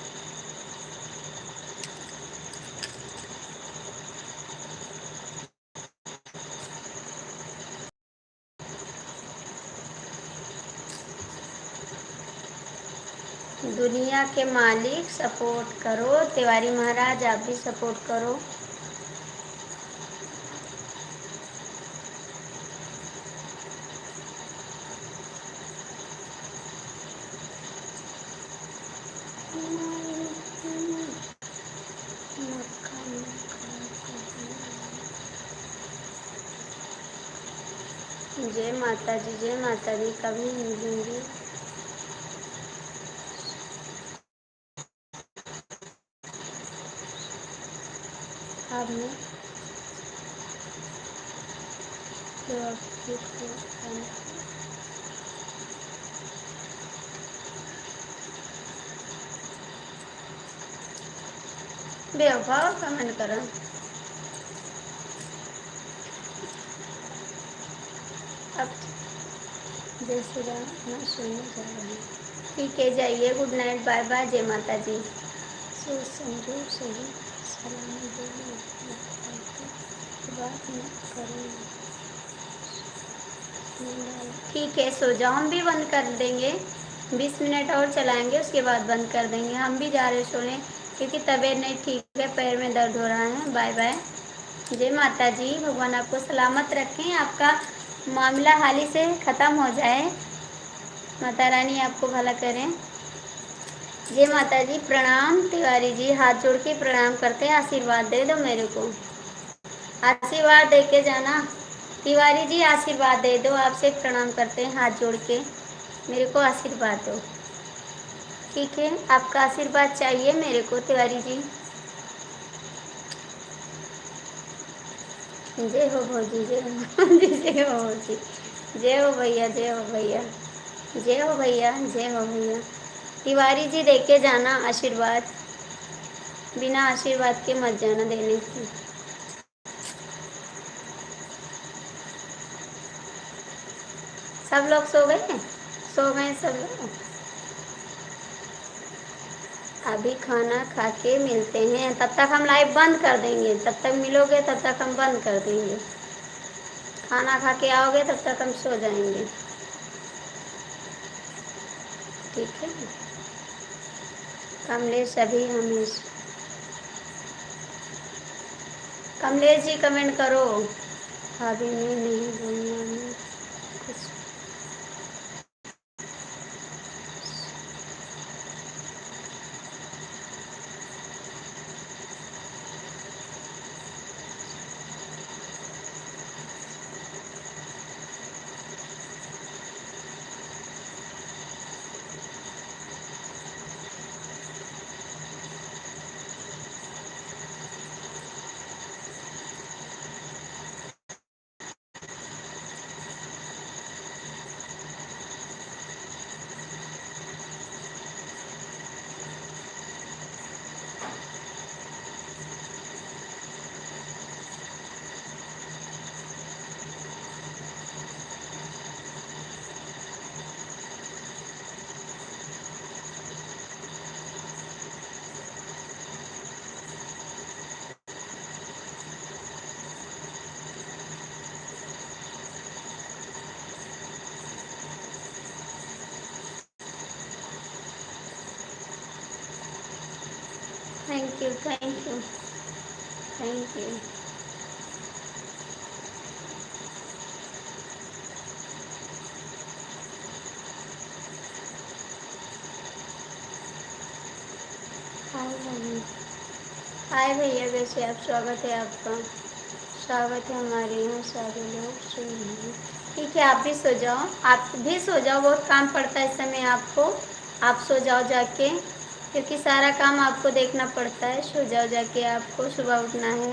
दुनिया के मालिक सपोर्ट करो, तिवारी महाराज आप भी सपोर्ट करो। जय माता जी, जय माता दी। कभी मिलेंगे। आपने बेवफा कमेंट करो। अब जय श्री राम मैं सुनने जा रही हूँ। ठीक है, जाइए। गुड नाइट, बाय बाय, जय माता जी। सो संजू सही सलामी बोली बात न करें। ठीक है, सो जाओ। हम भी बंद कर देंगे, 20 मिनट और चलाएंगे, उसके बाद बंद कर देंगे। हम भी जा रहे सोने, क्योंकि तबीयत नहीं ठीक है, पैर में दर्द हो रहा है। बाय बाय, जय माता जी। भगवान आपको सलामत रखें, आपका मामला हाल ही से ख़त्म हो जाए। माता रानी आपको भला करें। जय माता जी। प्रणाम तिवारी जी, हाथ जोड़ के प्रणाम करते हैं। आशीर्वाद दे दो मेरे को, आशीर्वाद दे के जाना। तिवारी जी आशीर्वाद दे दो, आपसे प्रणाम करते हैं हाथ जोड़ के, मेरे को आशीर्वाद दो। ठीक है, आपका आशीर्वाद चाहिए मेरे को तिवारी जी। जय हो भौजी, जय हो जी, जय हो भौजी, जय हो भैया, जय हो भैया, जय हो भैया, जय हो भैया। तिवारी जी दे के जाना आशीर्वाद, बिना आशीर्वाद के मत जाना देने से। सब लोग सो गए, सो गए सब लोग। अभी खाना खा के मिलते हैं, तब तक हम लाइव बंद कर देंगे। तब तक मिलोगे, तब तक हम बंद कर देंगे। खाना खा के आओगे, तब तक हम सो जाएंगे। ठीक है, कमलेश अभी हमें। कमलेश जी कमेंट करो। अभी मैं नहीं, दुनिया में कुछ। Thank you, thank you, thank you. Hi भैया, वैसे आप, स्वागत है आपका, स्वागत है हमारे यहाँ। सारे लोग सो रहे हैं। ठीक है, आप भी सो जाओ, आप भी सो जाओ। बहुत काम पड़ता है इस समय आपको, आप सो जाओ जाके, क्योंकि सारा काम आपको देखना पड़ता है। सो जाओ जाके, आपको सुबह उठना है।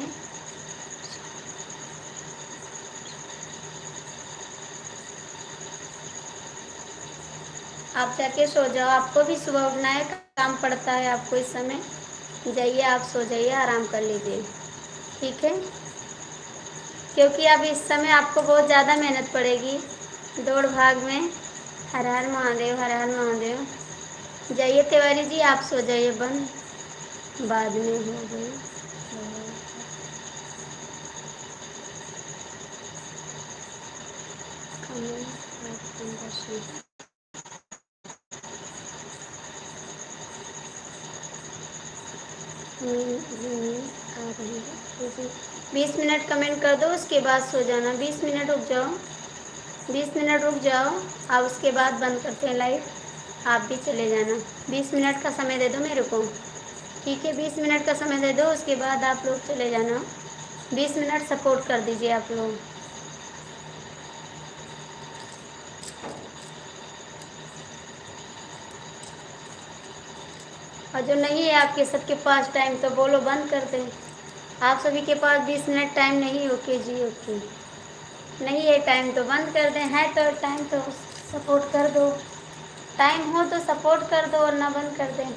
आप जाके सो जाओ, आपको भी सुबह उठना है, काम पड़ता है आपको इस समय। जाइए आप सो जाइए, आराम कर लीजिए, ठीक है। क्योंकि अब इस समय आपको बहुत ज़्यादा मेहनत पड़ेगी दौड़ भाग में। हर हर महादेव, हर हर महादेव। जाइए तिवारी जी, आप सो जाइए, बंद बाद में हो गई। आ रही है, 20 मिनट कमेंट कर दो, उसके बाद सो जाना। 20 मिनट रुक जाओ, 20 मिनट रुक जाओ, अब उसके बाद बंद करते हैं लाइव। आप भी चले जाना। 20 मिनट का समय दे दो मेरे को, ठीक है। 20 मिनट का समय दे दो, उसके बाद आप लोग चले जाना। 20 मिनट सपोर्ट कर दीजिए आप लोग। और जो नहीं है आपके सबके पास टाइम, तो बोलो बंद कर दें। आप सभी के पास 20 मिनट टाइम नहीं, ओके जी ओके। नहीं है टाइम तो बंद कर दें, है तो टाइम तो सपोर्ट कर दो। टाइम हो तो सपोर्ट कर दो, और ना बंद कर दें।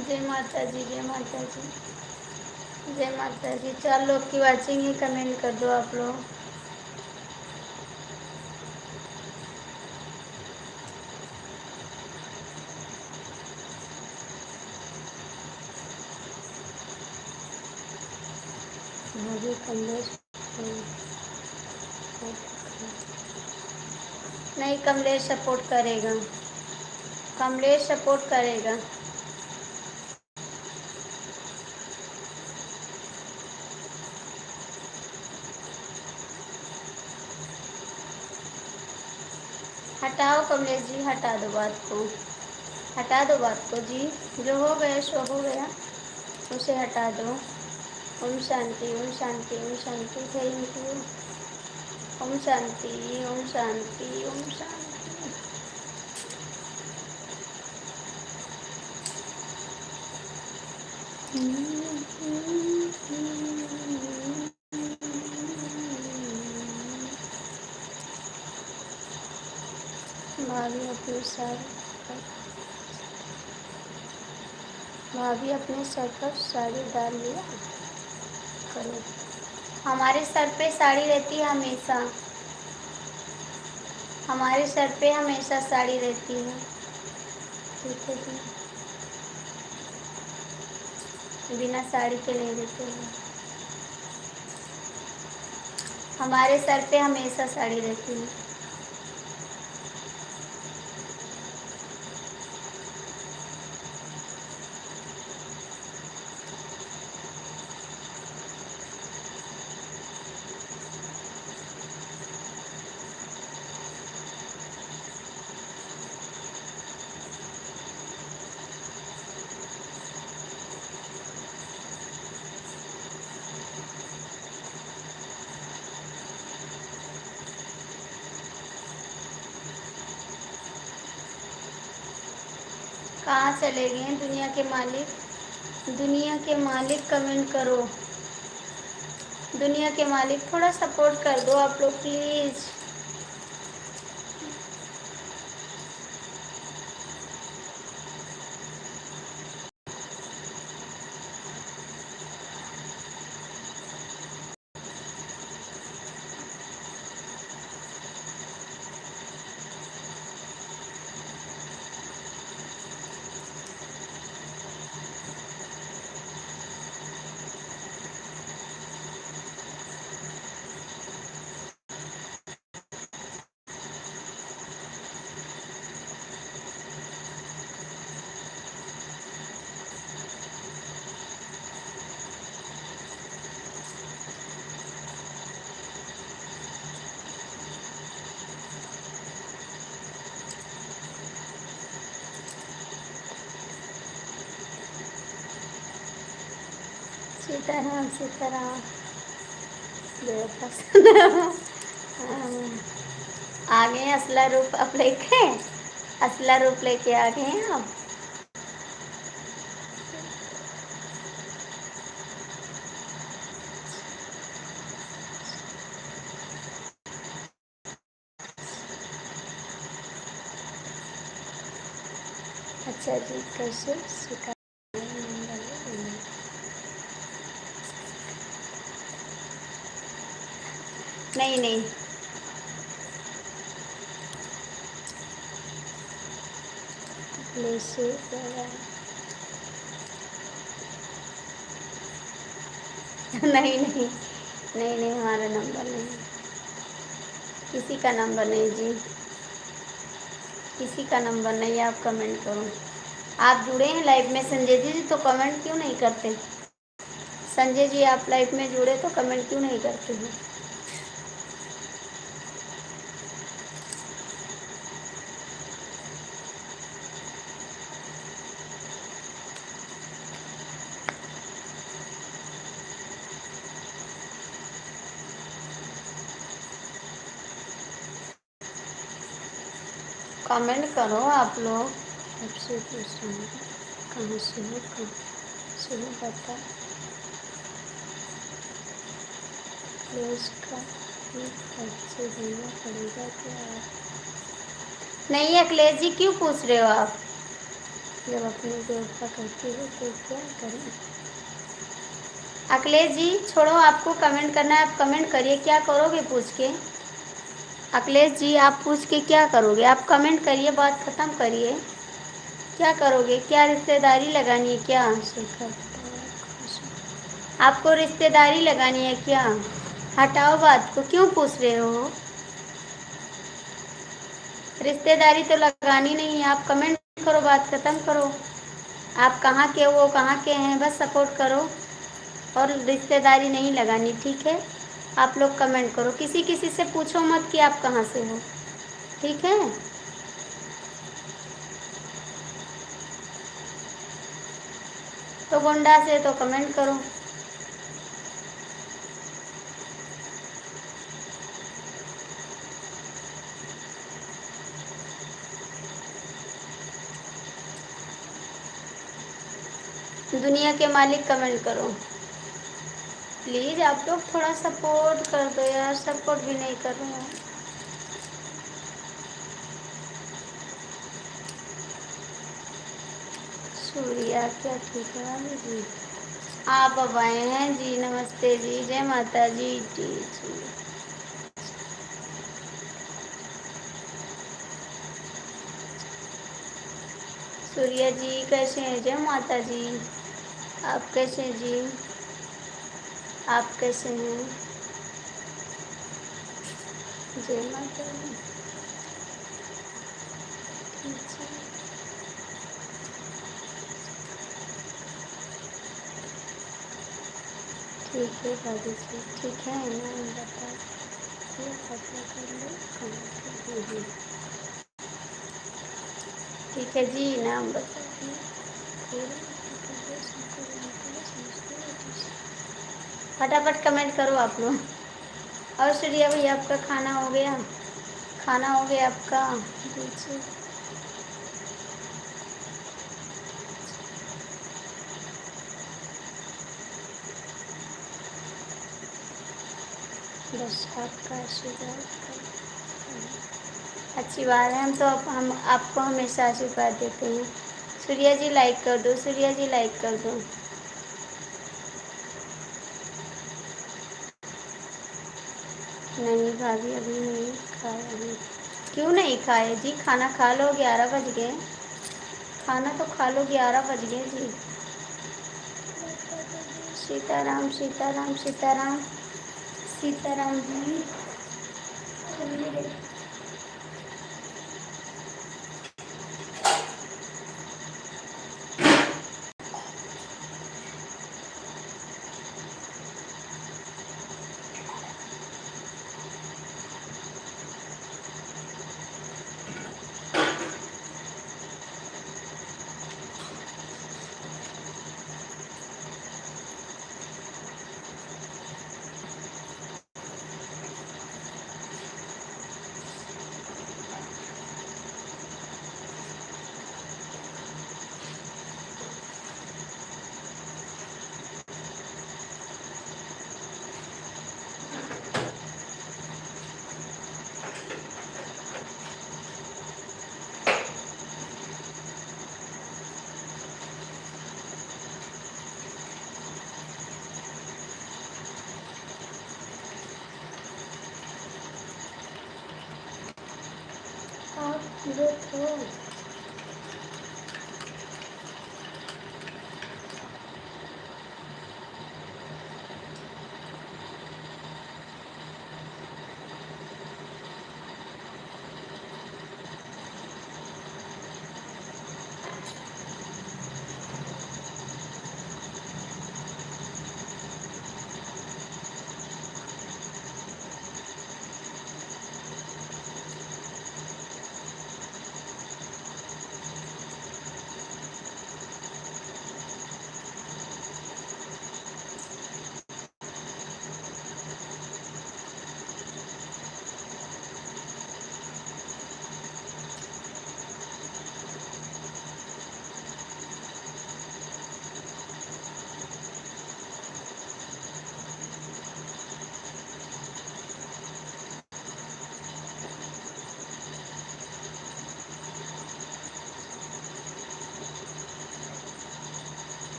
जय माता जी, जय माता जी, जय माता जी। 4 लोग की वाचिंग ही, कमेंट कर दो आप लोग। भाभी कमलेश नहीं, कमलेश सपोर्ट करेगा, कमलेश सपोर्ट करेगा। हटाओ कमलेश जी, हटा दो बात को, हटा दो बात को जी। जो हो गया सो हो गया, उसे हटा दो। ओम शांति, ओम शांति, ओम शांति। Thank you. ओम शांति, ओम शांति, ओम शांति। भाभी अपने सर भाभी अपने सर पर साड़ी डाल लिया करो। हमारे सर पे साड़ी रहती है हमेशा, हमारे सर पे हमेशा साड़ी रहती है, ठीक है जी। बिना साड़ी के नहीं रहते हैं, हमारे सर पे हमेशा साड़ी रहती है। कहाँ चले गए हैं दुनिया के मालिक? दुनिया के मालिक कमेंट करो, दुनिया के मालिक थोड़ा सपोर्ट कर दो आप लोग प्लीज़। सीताराम सीताराम, जय प्रसन्न। गए हैं असला रूप आप लेके, असला रूप लेके आ गए हैं आप। अच्छा जी, कैसे सिखा? नहीं नहीं, प्लीज नहीं नहीं नहीं नहीं, हमारा नंबर नहीं, किसी का नंबर नहीं जी, किसी का नंबर नहीं। आप कमेंट करो। आप जुड़े हैं लाइव में संजय जी, तो कमेंट क्यों नहीं करते? संजय जी आप लाइव में जुड़े तो कमेंट क्यों नहीं करते हैं? कमेंट करो आप लोग। आपसे पूछ रही हूँ, कहाँ से हो, कहाँ से हो बता। प्लीज का खर्चे देना पड़ेगा क्या? नहीं अखिलेश जी, क्यों पूछ रहे हो आप? जब अपनी व्यवस्था करती हो तो क्या करें? अखिलेश जी छोड़ो, आपको कमेंट करना है, आप कमेंट करिए। क्या करोगे पूछ के? अखिलेश जी आप पूछ के क्या करोगे? आप कमेंट करिए, बात ख़त्म करिए। क्या करोगे? क्या रिश्तेदारी लगानी है क्या? आपको रिश्तेदारी लगानी है क्या? हटाओ बात को, क्यों पूछ रहे हो? रिश्तेदारी तो लगानी नहीं है, आप कमेंट करो, बात ख़त्म करो। आप कहाँ के हो, कहाँ के हैं, बस सपोर्ट करो। और रिश्तेदारी नहीं लगानी, ठीक है? आप लोग कमेंट करो, किसी किसी से पूछो मत कि आप कहाँ से हो, ठीक है? तो गोंडा से तो कमेंट करो। दुनिया के मालिक कमेंट करो प्लीज़। आप लोग थोड़ा सपोर्ट कर दो यार, सपोर्ट भी नहीं कर रहे हैं। सूर्या क्या ठीक है जी? आप अब आए हैं जी, नमस्ते जी, जय माता जी। सूर्या जी कैसे हैं? जय माता जी। आप कैसे हैं जी? आप कैसे हैं? जय माता दी। ठीक है भाभी जी, ठीक है नाम बता के पता कर लो, कमेंट कर दीजिए। ठीक है जी, नाम बता दिए। फटाफट कमेंट करो आप लोग। और सूर्या भैया आपका खाना हो गया? खाना हो गया आपका? जी। बस आपका आशीर्वाद अच्छी बात है, हम तो हम आपको हमेशा आशीर्वाद देते हैं। सूर्या जी लाइक कर दो, सूर्या जी लाइक कर दो। नहीं भाभी अभी नहीं खाया है। क्यों नहीं खाए जी? खाना खा लो, 11 बज गए। खाना तो खा लो, 11 बज गए जी। सीताराम सीताराम सीताराम सीताराम जी। देखो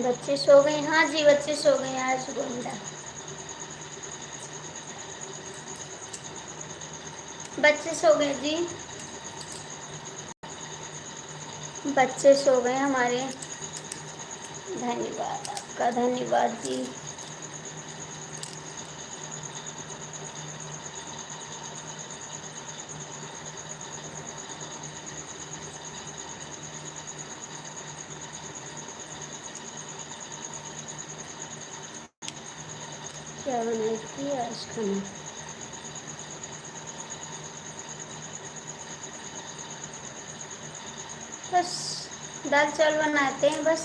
बच्चे सो गए। हाँ जी बच्चे सो गए आज गोंडा। बच्चे सो गए जी। बच्चे सो गए हमारे। धन्यवाद आपका, धन्यवाद जी। क्या बनाई थी आज खाना? बस दाल चावल बनाते हैं बस।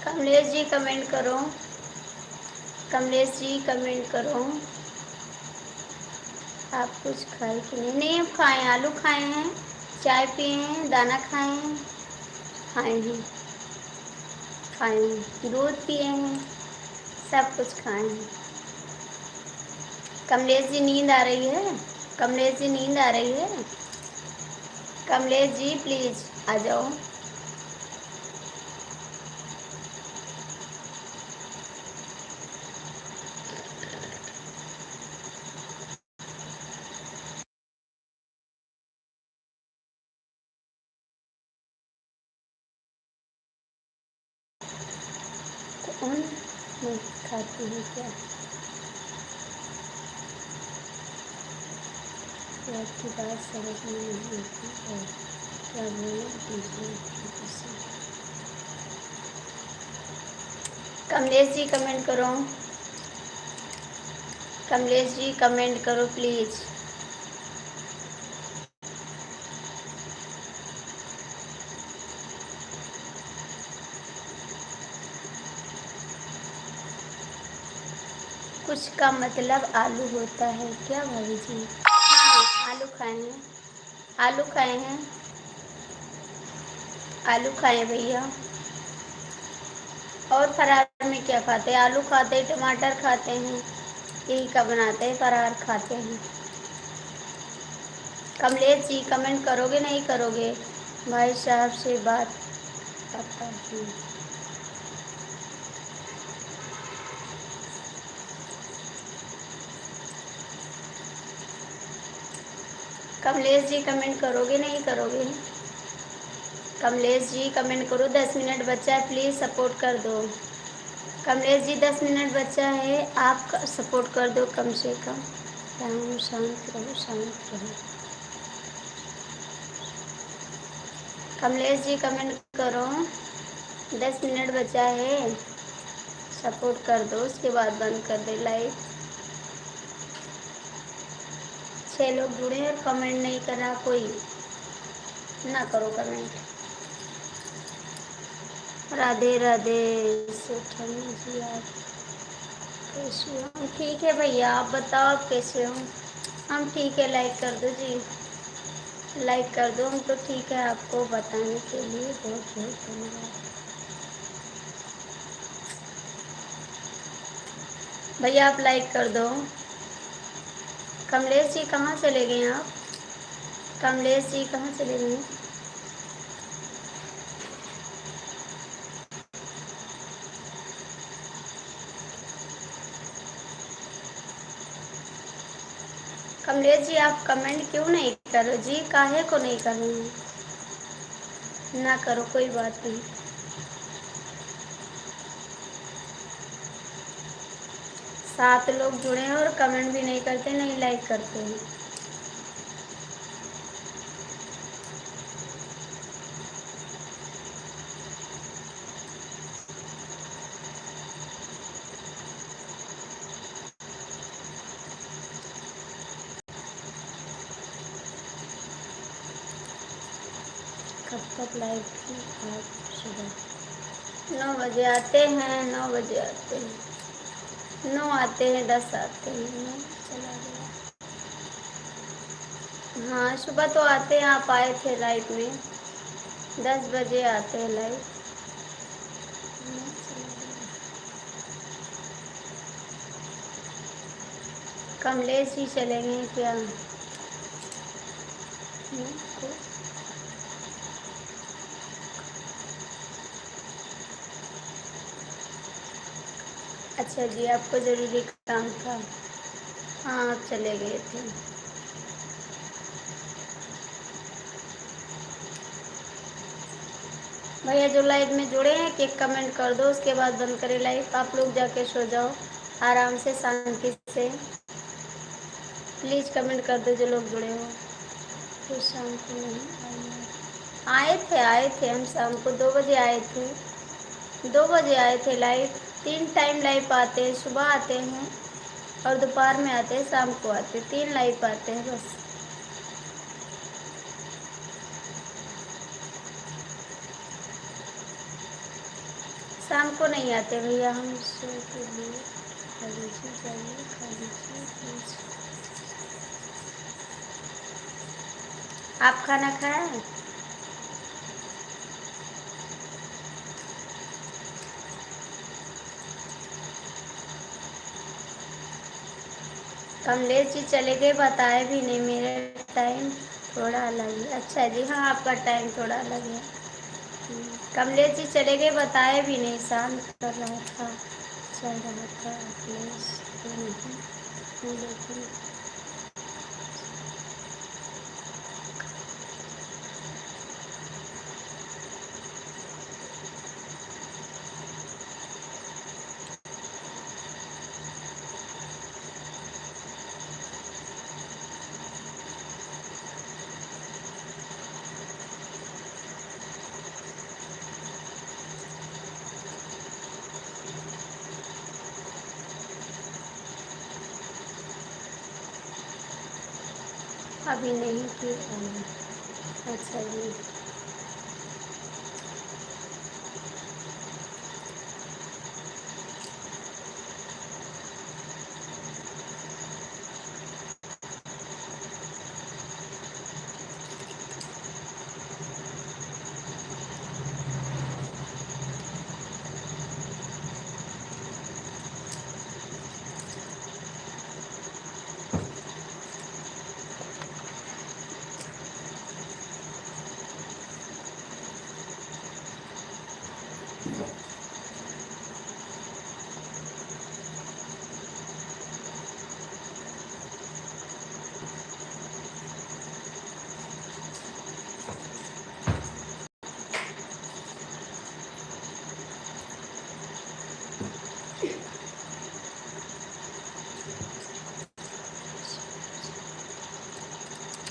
कमलेश जी कमेंट करो, कमलेश जी कमेंट करो। आप कुछ खाए कि नहीं? नहीं अब खाए, आलू खाए हैं, चाय पिए हैं, दाना खाए हैं, खाए हैं, खाए हैं, दूध पिए हैं, सब कुछ खाए हैं। कमलेश जी नींद आ रही है? कमलेश जी नींद आ रही है? कमलेश जी प्लीज आ जाओ। कौन नहीं खाती है क्या? ये आपकी बात समझ में नहीं आती है, क्या बोले दीजिए किसी। कमलेश जी कमेंट करो, कमलेश जी कमेंट करो प्लीज। कुछ का मतलब आलू होता है क्या भाभी जी? हाँ आलू खाए हैं, आलू खाए हैं, आलू खाए भैया। और फरार में क्या खाते हैं? आलू खाते हैं, टमाटर खाते हैं, यही का बनाते हैं, फरार खाते हैं। कमलेश जी कमेंट करोगे नहीं करोगे? भाई साहब से बात करता हूँ। कमलेश जी कमेंट करोगे नहीं करोगे? कमलेश जी कमेंट करो। 10 मिनट बचा है, प्लीज़ सपोर्ट कर दो। कमलेश जी 10 मिनट बचा है, आप सपोर्ट कर दो कम से कम। राम शांत रहो, शांत रहो। कमलेश जी कमेंट करो। 10 मिनट बचा है, सपोर्ट कर दो, उसके बाद बंद कर दे लाइव। 6 लोग जुड़े हैं, कमेंट नहीं करा कोई, ना करो कमेंट। राधे राधे सेठानी जी, आप कैसे हो? ठीक है भैया, आप बताओ आप कैसे हो? हम ठीक है, लाइक कर दो जी, लाइक कर दो। हम तो ठीक है, आपको बताने के लिए बहुत बहुत धन्यवाद। भैया आप लाइक कर दो। कमलेश जी कहाँ चले गए आप? कमलेश जी कहाँ चले गए? कमलेश जी आप कमेंट क्यों नहीं करो जी? काहे को नहीं कर रहे हैं? ना करो, कोई बात नहीं। सात लोग जुड़े हैं और कमेंट भी नहीं करते, नहीं लाइक करते हैं। कब तक लाइव की आप? सुबह 9 बजे आते हैं, 9 बजे आते हैं, 9 आते हैं, 10 आते हैं, 9 चला गया। हाँ सुबह तो आते हैं, आप आए थे लाइव में, 10 बजे आते हैं लाइव। कमलेश ही चले गए क्या? अच्छा जी, आपको ज़रूरी काम था? हाँ आप चले गए थे। भैया जो लाइव में जुड़े हैं कि एक कमेंट कर दो, उसके बाद बंद करें लाइव। आप लोग जाके सो जाओ आराम से, शांति से। प्लीज़ कमेंट कर दो जो लोग जुड़े हो। तो शाम को नहीं आए थे हम शाम को 2 बजे आए थे, 2 बजे आए थे लाइव। 3 टाइम लाइव आते हैं, सुबह आते हैं और दोपहर में आते हैं, शाम को आते हैं, 3 लाइव आते हैं बस। शाम को नहीं आते भैया हम शो के लिए। खा लीजिए, जाइए खा लीजिए प्लीज। आप खाना खाए? कमलेश जी चले गए, बताए भी नहीं। मेरा टाइम थोड़ा अलग है। अच्छा जी, हाँ आपका टाइम थोड़ा अलग है। कमलेश जी चले गए, बताए भी नहीं। शांत कर रहा था, चल रहा था कमलेश तो नहीं, लेकिन अभी नहीं थी। अच्छा जी,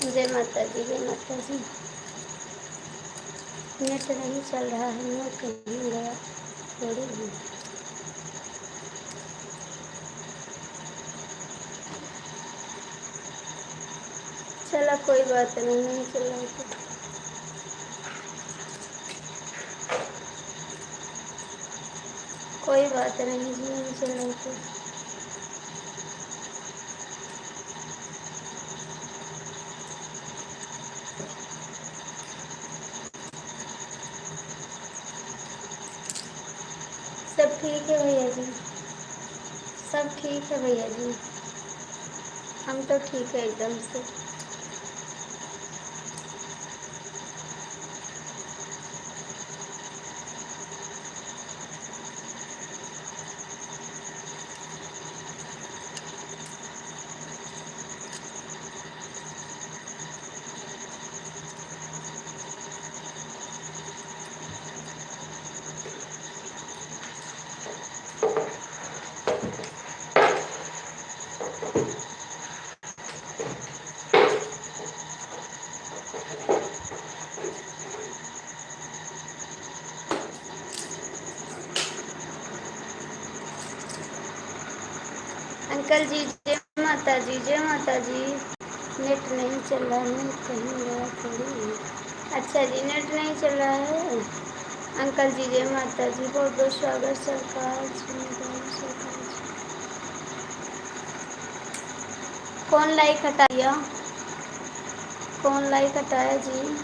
जय माता दी, जय माता जी। नेट नहीं चल रहा है, नेट कहीं गया थोड़ी भी। चला कोई बात नहीं, नहीं चल रहा है तो कोई बात नहीं जी, नहीं चल रहा है तो। सब ठीक है भैया जी, सब ठीक है भैया जी। हम तो ठीक है एकदम से। अंकल जी जय माता जी, जय माता जी। नेट नहीं चल रहा है, कहीं गया थोड़ी। अच्छा जी, नेट नहीं चल रहा है। अंकल जी जय माता जी, बहुत बहुत स्वागत सरकार जी, सरकार जी। कौन लाइक हटाया, कौन लाइक हटाया जी?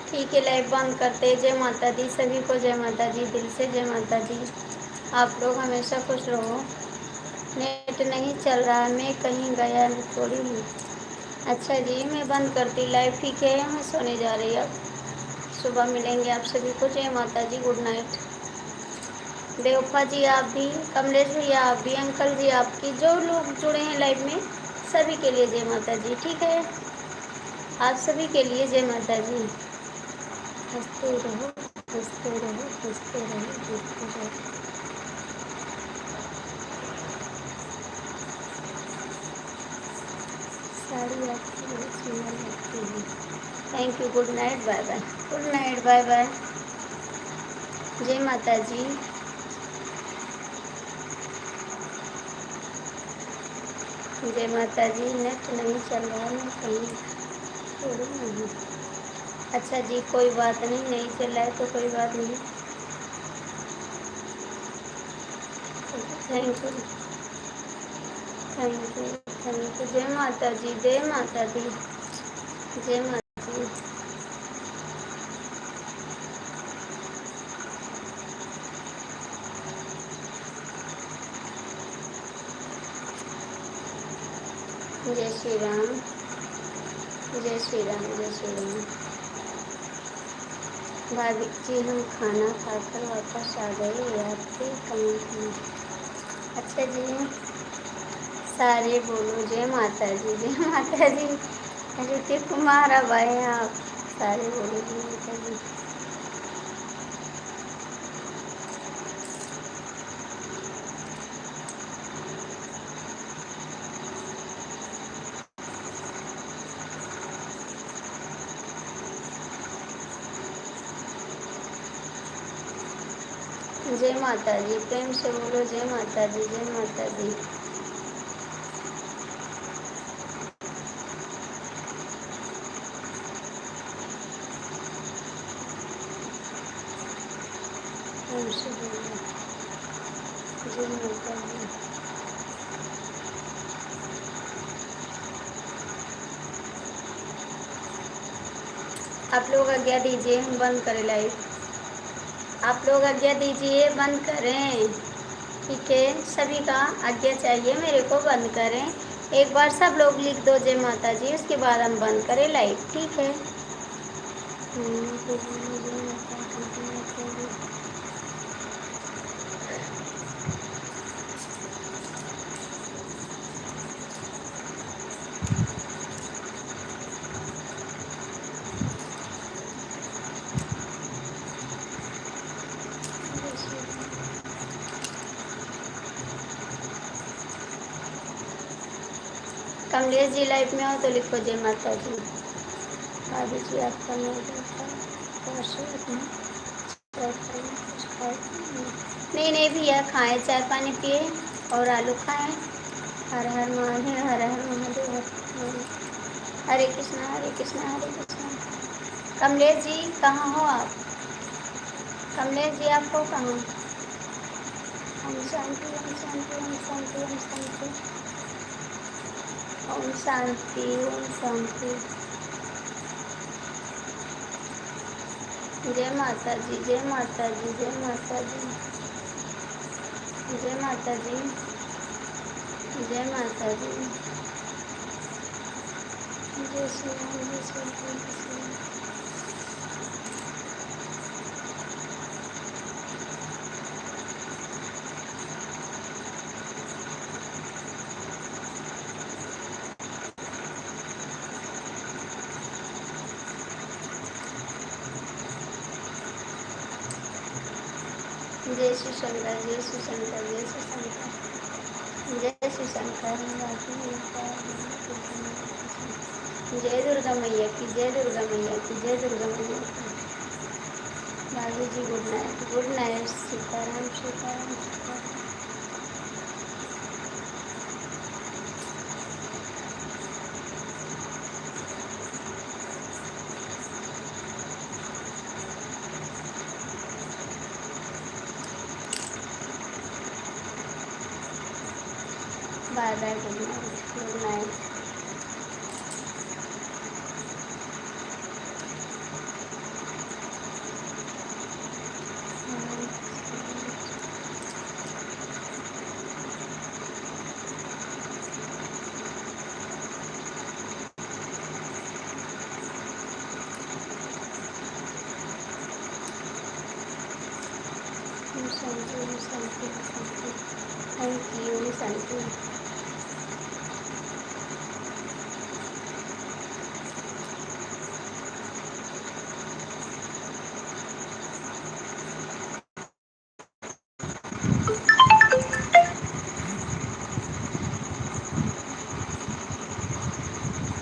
ठीक है, लाइव बंद करते हैं। जय माता दी सभी को, जय माता जी, दिल से जय माता जी। आप लोग हमेशा खुश रहो। नेट नहीं चल रहा, मैं कहीं गया थोड़ी हूँ। अच्छा जी, मैं बंद करती लाइव, ठीक है, मैं सोने जा रही अब। सुबह मिलेंगे आप सभी को। जय माता जी, गुड नाइट। देवप्पा जी आप भी, कमलेश भैया आप भी, अंकल जी आपकी, जो लोग जुड़े हैं लाइव में सभी के लिए जय माता जी, ठीक है। आप सभी के लिए जय माता जी। हंसते रहो, हंसते रहो, हंसते रहो, हंसते रहो। साड़ी आपकी बहुत सुंदर लगती है। Thank you, good night, bye bye. Good night, bye bye. जय माता जी। जय माता जी। नेट नहीं चल रहा है, मैं कहीं छोड़ू नहीं। अच्छा जी, कोई बात नहीं, नहीं चल रहा है तो कोई बात नहीं। Thank you, thank you, thank you. जय माता जी, जय माता दी, जय माता दी। जय श्री राम, जय श्री राम, जय श्री राम। भाभी जी हम खाना खाकर वापस आ गए, याद थे कमेंट में। अच्छा जी, सारे बोलो जय माता जी, जय माता जी। ऋतिक कुमार अब आए हैं आप, सारे बोलो जय माता जी। जय माता जी, प्रेम से बोलो जय माता जी, जय माता जी। प्रेम से बोलो जय माता जी। आप लोग आज्ञा दीजिए, हम बंद करें लाइव। आप लोग आज्ञा दीजिए, बंद करें, ठीक है। सभी का आज्ञा चाहिए, मेरे को बंद करें। एक बार सब लोग लिख दो जय माता जी, उसके बाद हम बंद करें लाइव, ठीक है। कमलेश जी लाइफ में हो तो लिखो जय माता जी। भाभी जी आपका नहीं देखा, नहीं नहीं भैया, खाएं, चाय पानी पिए और आलू खाएं। हर हर महादेव, हर हर महादेव, हरे कृष्णा, हरे कृष्णा, हरे कृष्णा। कमलेश जी कहाँ हो आप? कमलेश जी आपको कहाँ? ओम शांति ओम शांति ओम शांति ओम शांति ओम शांति ओम शांति। जय माता जी जय माता जी जय माता जी जय माता जी जय माता जी। जय श्री राम जय श्री राम जय श्री राम। जय श्री शंकर जय श्री शंकर जय श्री शंकर जय श्री शंकर। जय दुर्गा मैया की जय दुर्गा मैया की जय दुर्गा मैया की। बाबू जी good night Sitaram Sitaram Sitaram. Bye bye good night good night. शांति शांति शांति। Thank you Shanti.